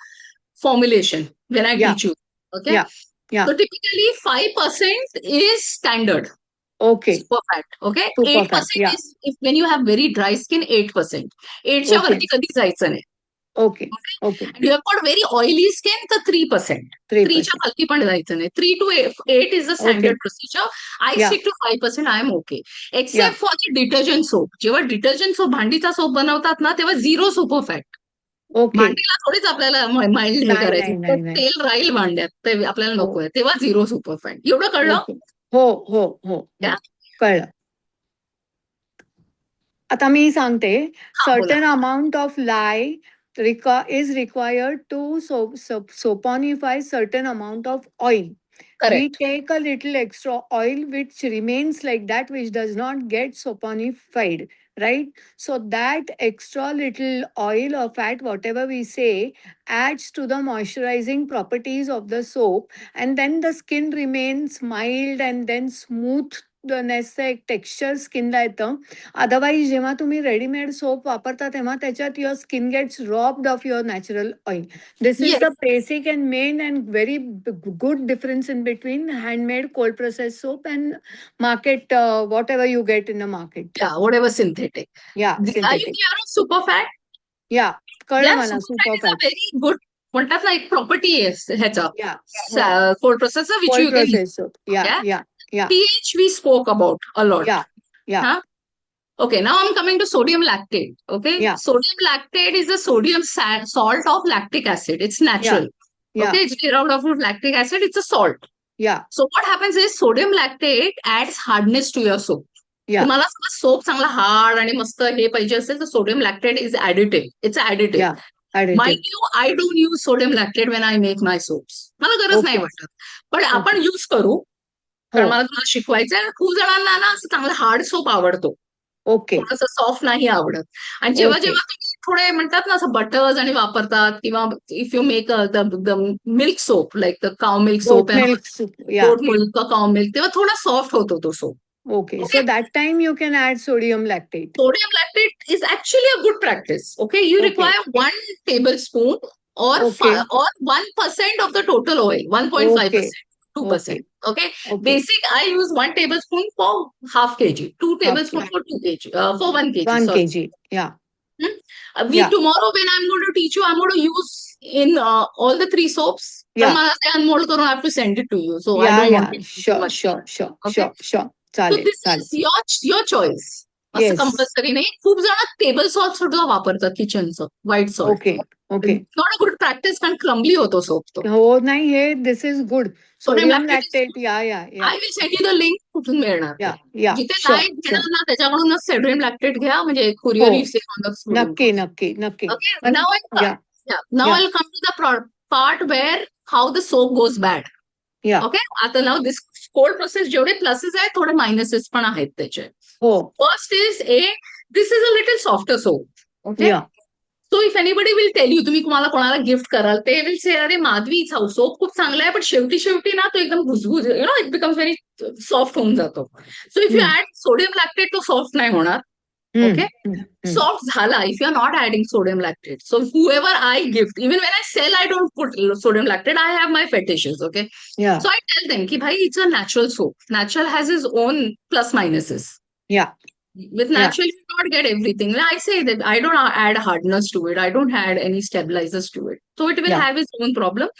S2: formulation when I
S1: yeah
S2: teach you. Okay.
S1: या या
S2: So typically 5% is standard
S1: okay.
S2: super fat. Okay.
S1: सुपरफॅट.
S2: 8%
S1: या
S2: is if when you have very dry skin, 8%. 8च्या
S1: okay
S2: वरती कधी जायचं नाही.
S1: Okay
S2: Okay.
S1: Okay.
S2: And you have got very oily skin, तर 3%. 3च्या
S1: 3%.
S2: खालती पण जायचं नाही. 3 to 8 is the
S1: okay.
S2: standard procedure. I
S1: या
S2: stick to 5%. I am okay.
S1: या
S2: Except for the detergent soap. जेव्हा डिटर्जंट सोप, भांडीचा सोप बनवतात ना, तेव्हा 0 सुपर फॅट.
S1: ओके.
S2: भांडीला थोडीच आपल्याला माइल्ड हे
S1: नाही
S2: करायचं.
S1: नाही
S2: तर
S1: नाही नाही.
S2: तेल राहील भांड्यात, ते आपल्याला
S1: हो
S2: नको आहे. तेव्हा 0 सुपर फॅट. एवढं कळलं?
S1: ओके. हो हो हो हो
S2: Yeah?
S1: कळलं. आता मी सांगते.
S2: हा बोला.
S1: सर्टन अमाउंट ऑफ लाय is required to soponify certain amount of oil. We
S2: correct.
S1: take a little extra oil which remains like that, which does not get saponified, right? So that extra little oil or fat, whatever we say, adds to the moisturizing properties of the soap, and then the skin remains mild and then smooth. एक texture स्किनला येतं. Otherwise जेव्हा तुम्ही readymade soap वापरता तेव्हा त्याच्यात your skin gets robbed off your natural oil. This is the
S2: Yes.
S1: Basic and main and very good difference in between handmade cold processed soap and market whatever you get in the market.
S2: Yeah, whatever synthetic.
S1: Yeah,
S2: Are you
S1: synthetic.
S2: clear on super fat?
S1: Yeah, कळलं
S2: Yeah,
S1: मला
S2: super fat
S1: super
S2: is a
S1: fat.
S2: very good, म्हणतात ना, एक property आहे ह्याचा
S1: Yeah, yeah.
S2: Cold processor which
S1: Cold
S2: you can use.
S1: processed soap. Yeah,
S2: Yeah.
S1: yeah, yeah,
S2: pH we spoke about a lot.
S1: yeah, yeah,
S2: Huh? Okay, now I'm coming to sodium lactate. Okay,
S1: yeah,
S2: sodium lactate is a sodium salt of lactic acid. It's natural.
S1: yeah,
S2: Okay, it's derived of lactic acid. It's a salt.
S1: yeah,
S2: So what happens is sodium lactate adds hardness to your soap.
S1: yeah,
S2: तुम्हाला समज soap चांगला hard आणि मस्त हे पाहिजे असेल तर sodium lactate is additive. It's additive.
S1: yeah. Additive.
S2: Mind you, I don't use sodium lactate when I make my soaps. मला गरज नाही
S1: Okay,
S2: वाटत, पण आपण
S1: okay.
S2: यूज करू, कारण
S1: हो,
S2: मला तुम्हाला शिकवायचंय. खूप जणांना ना असं चांगलं हार्ड सोप आवडतो,
S1: ओके,
S2: थोडंसं सॉफ्ट नाही आवडत. आणि जेव्हा
S1: ओके.
S2: जेव्हा तुम्ही थोडे म्हणतात ना असं बटर्स आणि वापरतात, किंवा if you make the milk soap like the cow milk
S1: Goat
S2: soap,
S1: milk soup. Yeah,
S2: goat milk का काव मिल्क, तेव्हा थोडा सॉफ्ट होतो तो soap.
S1: okay.
S2: Okay.
S1: So that time you can add sodium lactate.
S2: Sodium lactate is actually a good practice. Okay, you
S1: Okay,
S2: require 1 tablespoon or
S1: okay,
S2: or 1% of the total oil,
S1: okay,
S2: 1.5%,
S1: okay,
S2: 2%. Okay,
S1: okay,
S2: basic I use 1 tablespoon for half kg, 2
S1: half
S2: tablespoon
S1: kg.
S2: for 2 kg, for 1 kg.
S1: 1
S2: Sorry.
S1: kg. Yeah, Yeah.
S2: Tomorrow when I'm going to teach you, I'm going to use in all the 3 soaps. तर
S1: Yeah.
S2: मला ते unmold करून I have to send it to you. So I
S1: Yeah,
S2: don't
S1: yeah.
S2: want it to be
S1: Sure,
S2: much.
S1: sure, sure,
S2: Okay.
S1: sure.
S2: So
S1: चालेल,
S2: this
S1: चालेल.
S2: is your choice. असं
S1: Yes.
S2: Compulsory नाही. खूप जण table salt सुद्धा वापरतात किचनचं, white salt.
S1: Okay, okay.
S2: Not a good practice, कारण क्रम्बली होतो सोप तो.
S1: हो नाही हे this is good.
S2: Sodium
S1: sodium
S2: lactate is
S1: lactate yeah
S2: I will send you the link, कुठून मिळणार ते.
S1: या या
S2: जिथे
S1: शुअर
S2: नाही
S1: शुअर.
S2: घेणार ना त्याच्याकडूनच सोडियम लॅक्टेट घ्या, म्हणजे कुरिअर
S1: हो.
S2: You save on the sodium
S1: नक्की
S2: कॉस्ट.
S1: नक्की नक्की.
S2: Okay,
S1: पण
S2: now
S1: या
S2: now
S1: या
S2: I'll come to the part where how the soap goes bad.
S1: या
S2: Okay, आता now this cold process जेवढे प्लसेस आहेत थोडे मायनसेस पण आहेत त्याचे.
S1: हो
S2: First is this is a little softer soap. Okay.
S1: या
S2: So if anybody will tell you, तुम्ही तुम्हाला कोणाला गिफ्ट कराल, ते विल से अरे माधवी सोप खूप चांगला आहे, पण शेवटी ना तो एकदम भुसभुस, इट बिकम्स व्हेरी सॉफ्ट होऊन जातो. So if you add sodium lactate तो सॉफ्ट नाही होणार. ओके, सॉफ्ट झाला if you are not adding sodium lactate. So whoever I gift, even when I sell, I don't put sodium lactate. I have my fetishes. Okay,
S1: या
S2: so I tell them ki bhai, it's a natural soap. Natural has its own plus minuses.
S1: या
S2: With
S1: Yeah.
S2: natural, you do not get everything. I say that I don't add hardness to it. I don't add any stabilizers to it. So it will
S1: Yeah.
S2: have its own problem.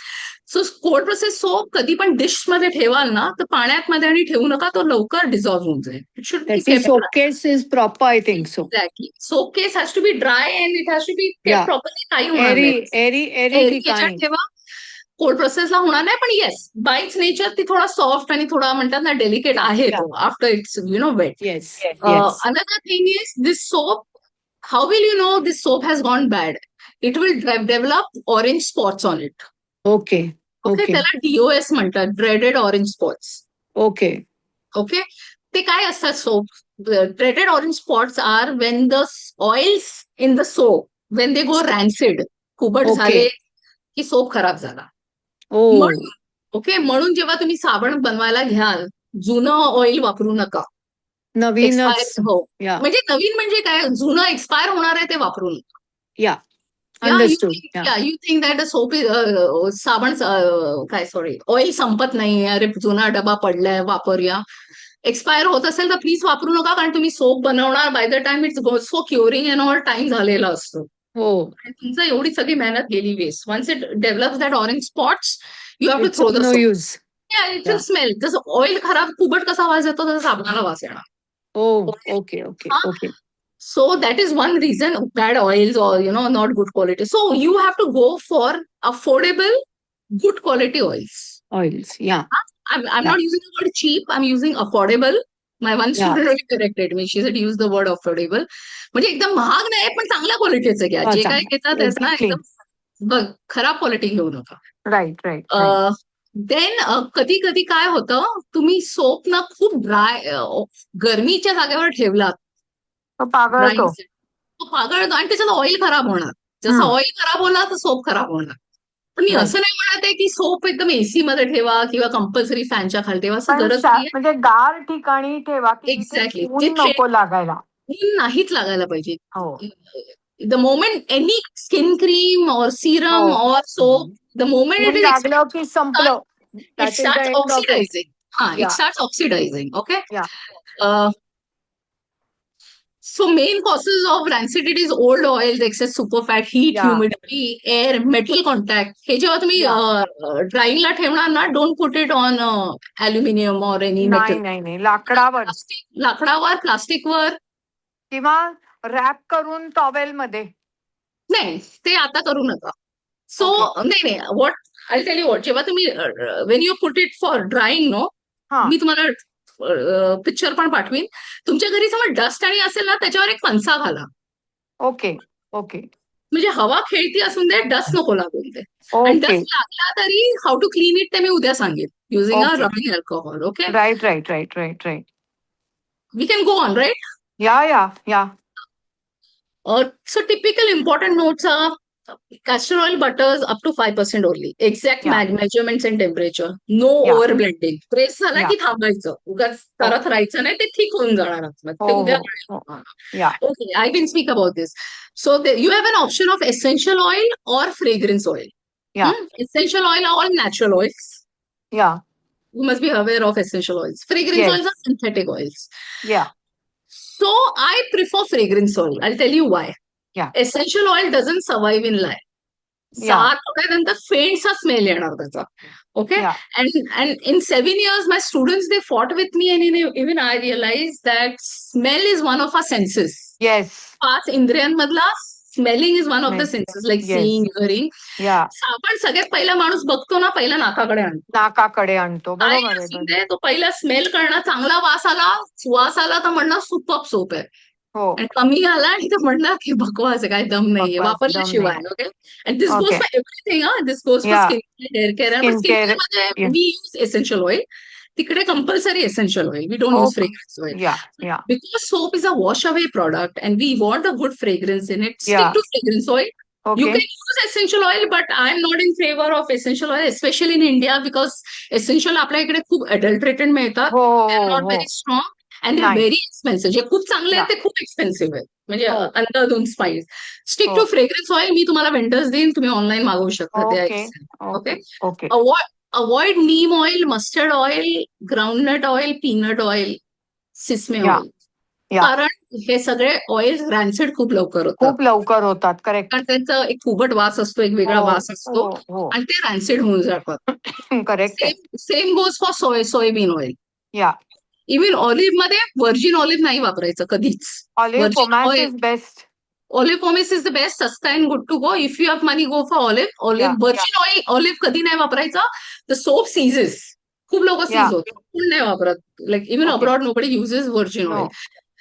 S2: So cold process soap कधी पण dish मध्ये ठेवाल ना, तर पाण्यात मध्ये आणि ठेवू नका, तो लवकर डिझॉल्व्ह होऊन जाईल. It should be
S1: त्याची
S2: kept dry.
S1: Soap case is proper I think so.
S2: Exactly. Soap case has to be dry and it has to be kept
S1: Yeah.
S2: properly. काही होणार
S1: एरी
S2: नाही.
S1: एरी एरी
S2: एअरी
S1: ठिकाणी.
S2: याच्यात ठेवा. कोल्ड प्रोसेसला होणार नाही, पण येस, बाय इट्स नेचर ती थोडा सॉफ्ट आणि थोडा म्हणतात ना डेलिकेट आहे
S1: Yeah.
S2: तो after its weight.
S1: Yes yes.
S2: Another thing is this soap. How will you know this soap has gone bad? It will develop orange spots on it.
S1: Okay
S2: Okay,
S1: okay
S2: त्याला DOS म्हणतात, dreaded orange spots.
S1: Okay
S2: Okay, ते काय असतात soap? Dreaded orange spots are when the oils in the soap, when they go rancid, कुबट
S1: Okay.
S2: झाले की soap खराब झाला.
S1: ओ
S2: म्हणून ओके, म्हणून जेव्हा तुम्ही साबण बनवायला घ्याल, जुनं ऑइल वापरू नका.
S1: नवीनच
S2: एक्सपायर हो,
S1: या
S2: म्हणजे नवीन म्हणजे काय, जुनं एक्सपायर होणार आहे ते वापरू नका.
S1: या
S2: Yeah,
S1: understood.
S2: you think that the soap is साबण काय सॉरी ऑइल संपत नाही, अरे जुना डबा पडलाय वापरूया. एक्सपायर होत असेल तर प्लीज वापरू नका, कारण तुम्ही सोप बनवणार by the time it's go so curing and all time झालेला असतो.
S1: हो
S2: आणि तुमचं एवढी सगळी मेहनत गेली waste. Once it develops that orange spots, you have to throw the
S1: no
S2: soap.
S1: Use.
S2: It will smell. जसं ऑइल खराब कुबट कसा वास येतो, तसं साबणाला वास येणार.
S1: Oh okay okay
S2: Huh?
S1: Okay.
S2: So that is one reason bad oils or not good quality. So you have to go for affordable, good quality oils.
S1: Oils या
S2: I'm
S1: Yeah.
S2: not using the word cheap. I'm using affordable. My one
S1: Yeah.
S2: student really corrected me. She said use the word affordable. म्हणजे एकदम महाग नाही, पण चांगल्या क्वालिटीचे घ्या. जे काय घेतात त्यात ना
S1: Exactly.
S2: एकदम बघ खराब क्वालिटी घेऊ नका.
S1: Right right.
S2: देन कधी कधी काय होतं, तुम्ही सोप ना खूप ड्राय गरमीच्या जागेवर ठेवलात,
S1: पागळतो.
S2: तो पागळतो आणि त्याच्यात ऑइल खराब होणार. जसं ऑइल खराब होणार तर सोप खराब होणार. पण मी
S1: Right.
S2: असं नाही म्हणत आहे की सोप एकदम एसी मध्ये ठेवा किंवा कंपल्सरी फॅनच्या खाली ठेवा, असं गरज नाहीये.
S1: म्हणजे गार ठिकाणी ठेवा की जिथे
S2: Exactly.
S1: ऊन
S2: जिथे-
S1: नको लागायला.
S2: ऊन नाहीच लागायला पाहिजे.
S1: हो
S2: the moment any skin cream और सीरम
S1: हो.
S2: और सोप, द मोमेंट
S1: ऊन
S2: इट इज
S1: लागलं की संपलं.
S2: it
S1: That is the
S2: starts
S1: end of it.
S2: oxidizing. It
S1: Yeah.
S2: starts oxidizing. Okay.
S1: Yeah.
S2: So main causes of rancidity is old oils, excess superfat, heat,
S1: Yeah.
S2: humidity, air, metal contact. हे जेव्हा तुम्ही ड्राईंगला ठेवणार ना, don't put it on aluminum or any
S1: नाही
S2: metal.
S1: नाही नाही लाकडावर
S2: लाकडावर, प्लास्टिकवर
S1: किंवा rap करून towel मध्ये.
S2: नाही, ते आता करू नका. सो नाही what I tell you what, जेव्हा तुम्ही when you put it for drying no,
S1: हा
S2: मी तुम्हाला पिक्चर पण पाठवीन. तुमच्या घरी समज डस्ट आणि असेल ना, त्याच्यावर एक पंचा घाला.
S1: ओके ओके
S2: म्हणजे हवा खेळती असून दे, डस्ट नको लागून दे. आणि
S1: ओके
S2: डस्ट लागला तरी हाऊ टू क्लीन इट ते मी उद्या सांगेन using a
S1: Okay.
S2: Rubbing alcohol. Okay,
S1: right right right right right.
S2: We can go on right.
S1: Yeah yeah या.
S2: So typical important notes are castor oil butters up to 5% only. Exact
S1: Yeah.
S2: measurements and temperature. No
S1: Yeah.
S2: over blending. Press झाला
S1: Yeah.
S2: की थांबायचं. उगाच करत राहायचं नाही, ते ठीक होऊन जाणार आतमध्ये. ते
S1: हो,
S2: उद्या
S1: हो,
S2: कळेल.
S1: Yeah.
S2: Okay, I can speak about this. So you have an option of essential oil or fragrance oil.
S1: Yeah.
S2: Essential oil are all natural oils.
S1: या
S2: You must be aware of essential oils. Fragrance
S1: Yes.
S2: oils are synthetic oils.
S1: या.
S2: So I prefer fragrance oil. I'll tell you why.
S1: Yeah.
S2: Essential oil doesn't survive in lye.
S1: Yeah.
S2: 6 आठवड्यानंतर फेंटचा smell येणार त्याचा. Okay.
S1: Yeah.
S2: And in 7 years, my students, they fought with me, and even I realized that smell is one of our senses.
S1: Yes.
S2: 5 इंद्रियांमधला smelling is one of the
S1: Smell.
S2: Senses, like
S1: Yes.
S2: Seeing, hearing.
S1: Yeah.
S2: आपण सगळ्यात पहिला माणूस बघतो ना, पहिला नाकाकडे आणतो.
S1: नाकाकडे आणतो.
S2: काही
S1: बरोबर आहे.
S2: असू
S1: बरोबर.
S2: दे, तो पहिला स्मेल करणं, चांगला वास आला तर म्हणणं सुपर्ब सोप आहे.
S1: हो.
S2: आणि कमी आला आणि ते म्हणणार की बकवास आहे, काय दम नाहीये
S1: बकवास, दम
S2: वापरल्याशिवाय.
S1: नाही.
S2: Okay. And this goes
S1: Okay.
S2: For everything. This goes for
S1: Yeah.
S2: Skin care, hair care. पण
S1: Skin
S2: स्किन
S1: care.
S2: केअरमध्ये
S1: Yeah.
S2: We use essential oil. तिकडे compulsory essential oil. We don't use
S1: Oh.
S2: Fragrance oil.
S1: Yeah. Yeah.
S2: Because soap is a wash away product and we want a good fragrance in it, stick
S1: Yeah.
S2: to fragrance oil. You
S1: Okay.
S2: can use essential oil, but I'm not in favor of essential oil, especially in India, because essential आपल्या इकडे खूप adulterated मिळतात.
S1: हो
S2: They're
S1: हो
S2: not
S1: हो.
S2: very strong and they're
S1: नाही.
S2: very expensive. जे खूप चांगले आहेत
S1: Yeah.
S2: ते खूप एक्सपेन्सिव्ह आहेत. म्हणजे
S1: हो.
S2: अंधाधुंद स्पाइस. Stick to
S1: हो.
S2: fragrance oil. मी तुम्हाला वेंडर्स देईन, तुम्ही ऑनलाईन मागवू शकता. They are
S1: Okay.
S2: excellent. Okay.
S1: Okay. Okay.
S2: Avoid neem oil, mustard oil, groundnut oil, peanut oil, sesame
S1: Yeah.
S2: oil.
S1: Yeah.
S2: कारण हे सगळे ऑइल रॅन्सिड खूप लवकर होतात.
S1: खूप लवकर होतात. करेक्ट.
S2: कारण त्यांचा एक कुबट वास असतो, एक वेगळा
S1: हो
S2: वास असतो,
S1: हो हो.
S2: आणि ते रॅन्सिड होऊन जातात.
S1: करेक्ट आहे.
S2: Same goes for soybean oil.
S1: Yeah.
S2: Even olive मध्ये व्हर्जिन ऑलिव्ह नाही वापरायचं कधीच.
S1: Olive
S2: virgin
S1: pomace
S2: oil,
S1: is best.
S2: Olive pomace is the best, सस्ता and good to go. If you have money, go for olive.
S1: Yeah.
S2: Virgin oil, olive कधी नाही वापरायचा. The soap seizes. खूप लोक
S1: yeah.
S2: Seize होतात, कोण नाही वापरत. Like even
S1: okay.
S2: Abroad nobody uses virgin
S1: no
S2: oil.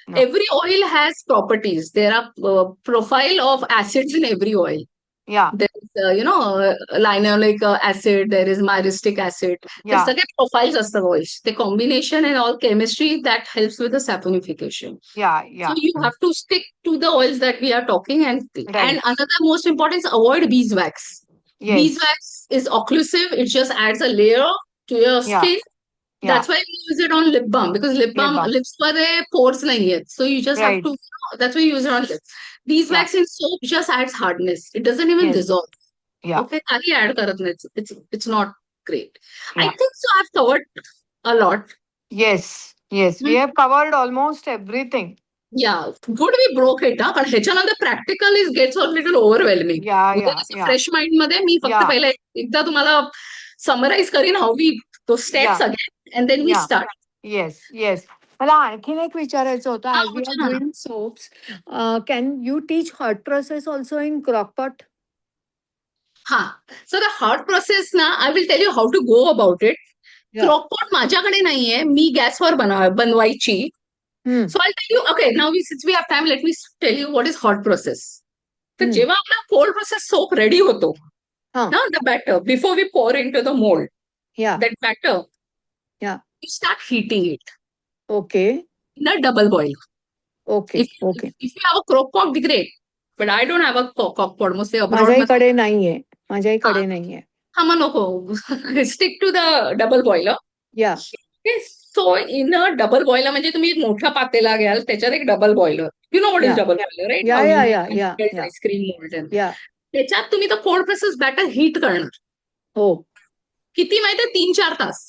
S1: No.
S2: Every oil has properties. There are profile of acids in every oil.
S1: या.
S2: There is, linoleic acid. There is myristic acid. ते
S1: या.
S2: सगळे profiles असतात oils. The combination and all chemistry that helps with the saponification.
S1: या.
S2: So
S1: या.
S2: you have to stick to the oils that we are talking. And
S1: Right.
S2: another most important is avoid beeswax.
S1: Yes.
S2: Beeswax is occlusive. It just adds a layer to your
S1: Yeah.
S2: skin.
S1: Yeah.
S2: That's why we use it on lip balm, because lip balm,
S1: balm.
S2: lips मध्ये pores नाही आहेत. So you just have
S1: Right.
S2: to, that's why you use it on lips. Beeswax in soap just adds hardness. It doesn't even
S1: Yes.
S2: dissolve.
S1: Yeah.
S2: Okay, काही add करत नाही. It's not great. I
S1: Yeah.
S2: think so. I've covered a lot.
S1: Yes. Yes. We have covered almost everything.
S2: Yeah, good we broke it. पण ह्याच्यानंतर practical gets a little overwhelming.
S1: Yeah. Yeah. Yeah.
S2: Fresh mind मध्ये मी फक्त
S1: Yeah.
S2: पहिला एकदा तुम्हाला summarise करीन how we तो steps
S1: Yeah.
S2: Again, and then we
S1: Yeah.
S2: Start.
S1: Yes. Yes. मला आणखीन एक विचारायचं होतं.
S2: हा,
S1: As we are
S2: विचारा ना.
S1: doing soaps, can you teach hot process also in crockpot?
S2: हा, सो द हॉट प्रोसेस ना, I will tell you how to go about it.
S1: Yeah.
S2: Crockpot माझ्याकडे नाहीये, मी गॅसवर बनवायची.
S1: Hmm.
S2: So I tell you, okay, now since we have time, let me tell you what is hot process. तर
S1: Hmm.
S2: जेव्हा आपला cold process soap ready होतो
S1: हा.
S2: ना, the batter before we pour into the mold,
S1: Yeah.
S2: that batter,
S1: Yeah.
S2: you start heating it
S1: Okay.
S2: in a double boil.
S1: Okay.
S2: If
S1: Okay.
S2: if you have a crock pot, great. But I don't have a crock pot. Mostly abroad.
S1: माझ्याकडे नाहीये. माझ्याकडे नाहीये.
S2: हा, मग नको. Stick to the double boiler.
S1: Yeah.
S2: Okay. So in a double boiler, म्हणजे तुम्ही एक मोठा पातेला घ्याल, त्याच्यात एक double boiler. You know what is
S1: Yeah.
S2: double boiler, right?
S1: Yeah.
S2: How
S1: Yeah.
S2: you
S1: Yeah.
S2: make
S1: Yeah.
S2: build
S1: Yeah.
S2: ice cream mold and
S1: Yeah.
S2: त्याच्यात तुम्ही तर कोल्ड प्रोसेस बॅटर हीट करणार.
S1: हो.
S2: किती माहितीये? 3-4 तास.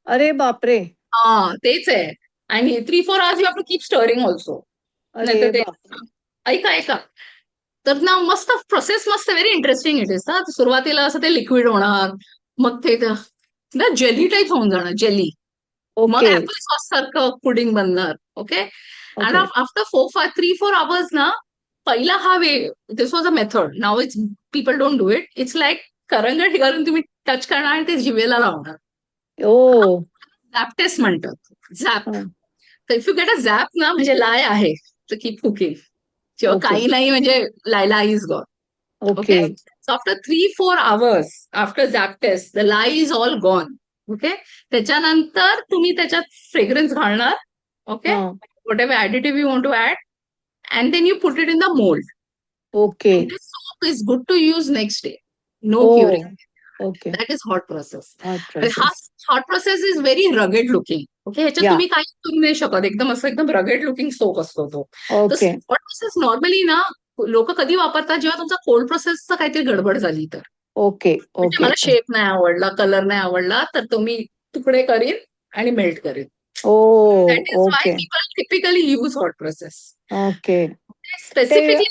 S1: अरे बापरे.
S2: हा, तेच आहे. आणि 3-4 hours you have to keep stirring also.
S1: अरे
S2: नाहीतर ते,
S1: बापरे.
S2: ऐका. तर ना, मस्त प्रोसेस, मस्त व्हेरी इंटरेस्टिंग इट इज ना. सुरुवातीला असं ते लिक्विड होणार, मग ते ना जेली टाईप होऊन जाणार, जेली. मग
S1: ओके.
S2: ऍपल सॉस सारखं पुडिंग बनणार. Okay. And
S1: okay.
S2: After 3-4 hours ना, पहिला हा way, this was a method. Now it's, people don't do it. It's like करंगट घालून तुम्ही टच करणार आणि ते जिवेला लावणार.
S1: ओ.
S2: झॅप टेस्ट म्हणतात. झॅप.
S1: हा.
S2: तर इफ यू गेट अ झॅप ना, म्हणजे लाय आहे, तर कीप कुकिंग. जेव्हा
S1: ओके.
S2: काही नाही, म्हणजे लायला is gone.
S1: Okay.
S2: Okay. So after 3-4 hours after zap test, the lye is all gone. Okay. त्याच्यानंतर तुम्ही त्याच्यात फ्रेग्रन्स घालणार. ओके.
S1: हा.
S2: Whatever additive you want to add. And then you put it in the mold.
S1: Okay.
S2: And this soap is good to use next day. No
S1: oh.
S2: curing.
S1: Okay.
S2: That is hot process.
S1: Hot
S2: आणि हा
S1: process.
S2: hot process is very rugged looking. Okay. ह्याच्यात
S1: Yeah.
S2: तुम्ही काही करू नाही शकत. एकदम rugged looking soap असतो तो. तर
S1: ओके.
S2: hot process normally ना, लोक कधी वापरतात, जेव्हा तुमचा कोल्ड प्रोसेसचा काहीतरी गडबड झाली तर.
S1: ओके.
S2: म्हणजे
S1: ओके.
S2: मला शेप नाही आवडला, कलर नाही आवडला, तर तो मी तुकडे करीन आणि मेल्ट करीन.
S1: Oh.
S2: That is why
S1: okay.
S2: People typically use hot process.
S1: Okay. ते
S2: स्पेसिफिकली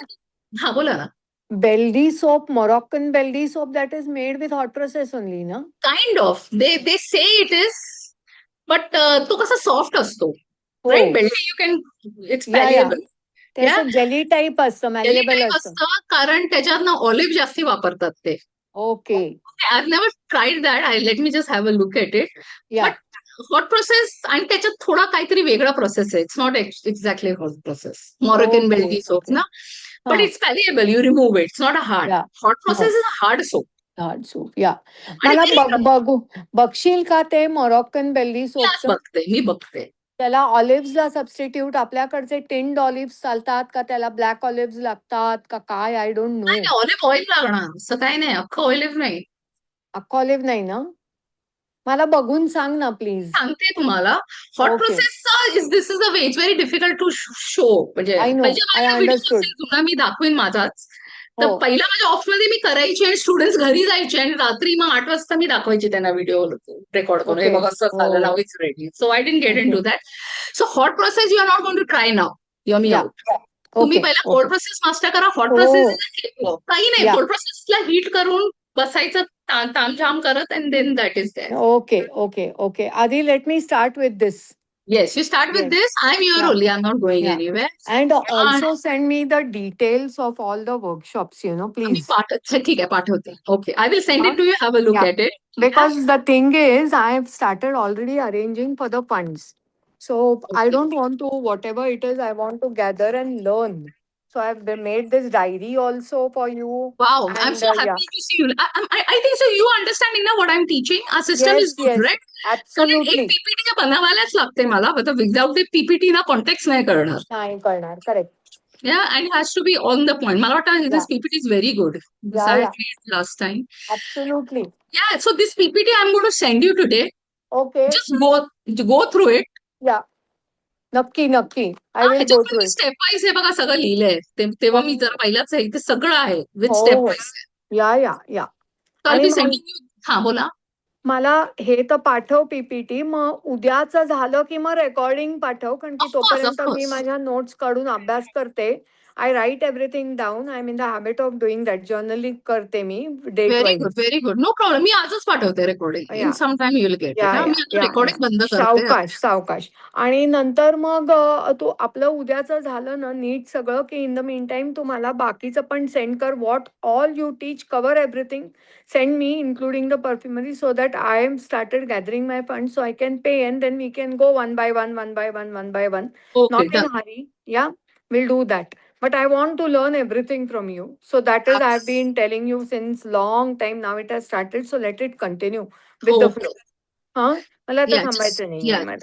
S2: हा बोला ना.
S1: Beldi soap, Moroccan Beldi soap that is made with hot process only, na?
S2: Kind of they say it is but तो कसा soft असतो right.
S1: हो.
S2: बेल्टी you can it's
S1: या या
S2: पॅलिएबल.
S1: ते असं जेली टाईप असतं,
S2: जेली
S1: मॅलिएबल
S2: टाईप
S1: असतं.
S2: असतं कारण त्याच्यात ना ऑलिव्ह जास्ती वापरतात ते.
S1: Okay.
S2: I have never tried that. I let me just have a look at it.
S1: Yeah
S2: but hot process आणि त्याच्यात थोडा काहीतरी वेगळा प्रोसेस आहे. It's not exactly hot process. Moroccan
S1: okay
S2: बेल्टी सोप
S1: ओके
S2: ना. बट
S1: हा
S2: it's pliable. You remove it. It's not a hard.
S1: Yeah
S2: hot
S1: no
S2: process is a hard soap.
S1: Hard soup या
S2: आणि
S1: मला
S2: व्हेरी
S1: बघशील का ते मोरॉक्कन बेल्ली
S2: class
S1: सोपचं?
S2: बघते मी बघते.
S1: त्याला ऑलिव्हला सबस्टिट्यूट आपल्याकडचे टिन्ड ऑलिव्ह चालतात का, त्याला ब्लॅक ऑलिव्ह लागतात का काय, आय डोंट
S2: नाही
S1: नो.
S2: नाही ऑलिव्ह ऑइल लागणार असं काही नाही. अख्खं ऑलिव्ह नाही.
S1: अख्खा ऑलिव्ह नाही ना? मला बघून सांग ना प्लीज.
S2: सांगते तुम्हाला. Hot
S1: okay.
S2: प्रोसेसचा this is a way it's very difficult to show. म्हणजे
S1: आय नो,
S2: म्हणजे
S1: आय
S2: माझा व्हिडिओ
S1: अंडरस्टूड.
S2: असेल जुना मी दाखवेन माझाच.
S1: हो.
S2: तर पहिला माझ्या ऑफिसमध्ये मी करायची आणि स्टुडंट्स घरी जायचे आणि रात्री मग 8 वाजता मी दाखवायची त्यांना व्हिडिओ रेकॉर्ड करून. हे
S1: ओके.
S2: बघ असं
S1: हो.
S2: झालं. Now it's ready. So I didn't get in
S1: okay.
S2: To that. So hot process you are not going to try now. Your मी
S1: या
S2: आउट. तुम्ही
S1: ओके
S2: पहिला कोल्ड
S1: ओके.
S2: प्रोसेस मास्टर करा. हॉट
S1: हो
S2: प्रोसेस
S1: हो.
S2: इज काही नाही.
S1: या
S2: कोल्ड प्रोसेसला हीट करून बसायचं तामझाम करत and then that is that.
S1: Okay okay okay. आधी let me start with this.
S2: Yes, you start with
S1: yes
S2: this. I'm here
S1: या
S2: only. I'm not going
S1: या
S2: anywhere.
S1: And
S2: Uh,
S1: also send me the details of all the workshops
S2: me
S1: please.
S2: ठीक आहे पाठवते. Okay, I will send it to you. Have a look
S1: Yeah,
S2: at it.
S1: because the thing is, I have started already arranging for the funds. So I
S2: okay.
S1: don't want to, whatever it is, I want to gather and learn. So I've made this diary also for you.
S2: Wow, I'm
S1: And
S2: so
S1: yeah,
S2: happy to see you. I think so. You understanding now what I'm teaching? Our system is
S1: yes,
S2: good,
S1: yes,
S2: right? कारण एक
S1: absolutely.
S2: PPT बनवायलाच लागते मला. Without ते PPT ना context नाही करणार.
S1: नाही करणार, correct.
S2: Yeah, and it has to be on the point. मला वाटतं
S1: Yeah,
S2: this PPT is very good. This I
S1: yeah,
S2: had
S1: yeah,
S2: read last time.
S1: absolutely.
S2: Yeah, so this PPT I'm going to send you today.
S1: Okay,
S2: Just go through it.
S1: yeah, नक्की, नक्की. I
S2: हा
S1: will
S2: ह्याच्यात
S1: go
S2: पण
S1: through
S2: मी
S1: it.
S2: Step wise हे बघा सगळं लिहिलंय. तेव्हा
S1: हो,
S2: मी जर पहिलाच आहे ते सगळं आहे विथ
S1: हो,
S2: स्टेप
S1: हो.
S2: वाईज.
S1: या, या, या.
S2: तर
S1: आणि
S2: मी
S1: मग
S2: सेंडिंग यू. हा बोला.
S1: मला हे तर पाठव पीपीटी, मग उद्याचं झालं की मग रेकॉर्डिंग पाठव, कारण की
S2: ऑफकोर्स
S1: तोपर्यंत मी
S2: ऑफकोर्स.
S1: माझ्या नोट्स काढून अभ्यास करते. I write everything down. I am in the habit of doing that. Journaling करते मी date
S2: very good
S1: wise.
S2: Very good. No problem. मी आजच पाठवते रेकॉर्डिंग. इन
S1: या
S2: some time you will get it.
S1: या
S2: हा
S1: या
S2: मी आता
S1: या या
S2: रेकॉर्डिंग बंद करते.
S1: सावकाश सावकाश. आणि नंतर मग तू आपलं उद्याचं झालं ना नीट सगळं, की इन द मीन टाइम तू मला बाकीचं पण सेंड कर. What all you teach, cover everything. Send me, including the perfumery, so that I am started gathering my funds so I can pay, and then we can go one by one, one by one, one by one.
S2: Okay
S1: Not in
S2: done.
S1: hurry. Yeah, we'll do that. But I want to learn everything from you. So that is, I've been telling you since long time. Now it has started. So let it continue with the
S2: okay.
S1: flow. Huh? मला आता
S2: या
S1: थांबायचं
S2: या
S1: नाहीये.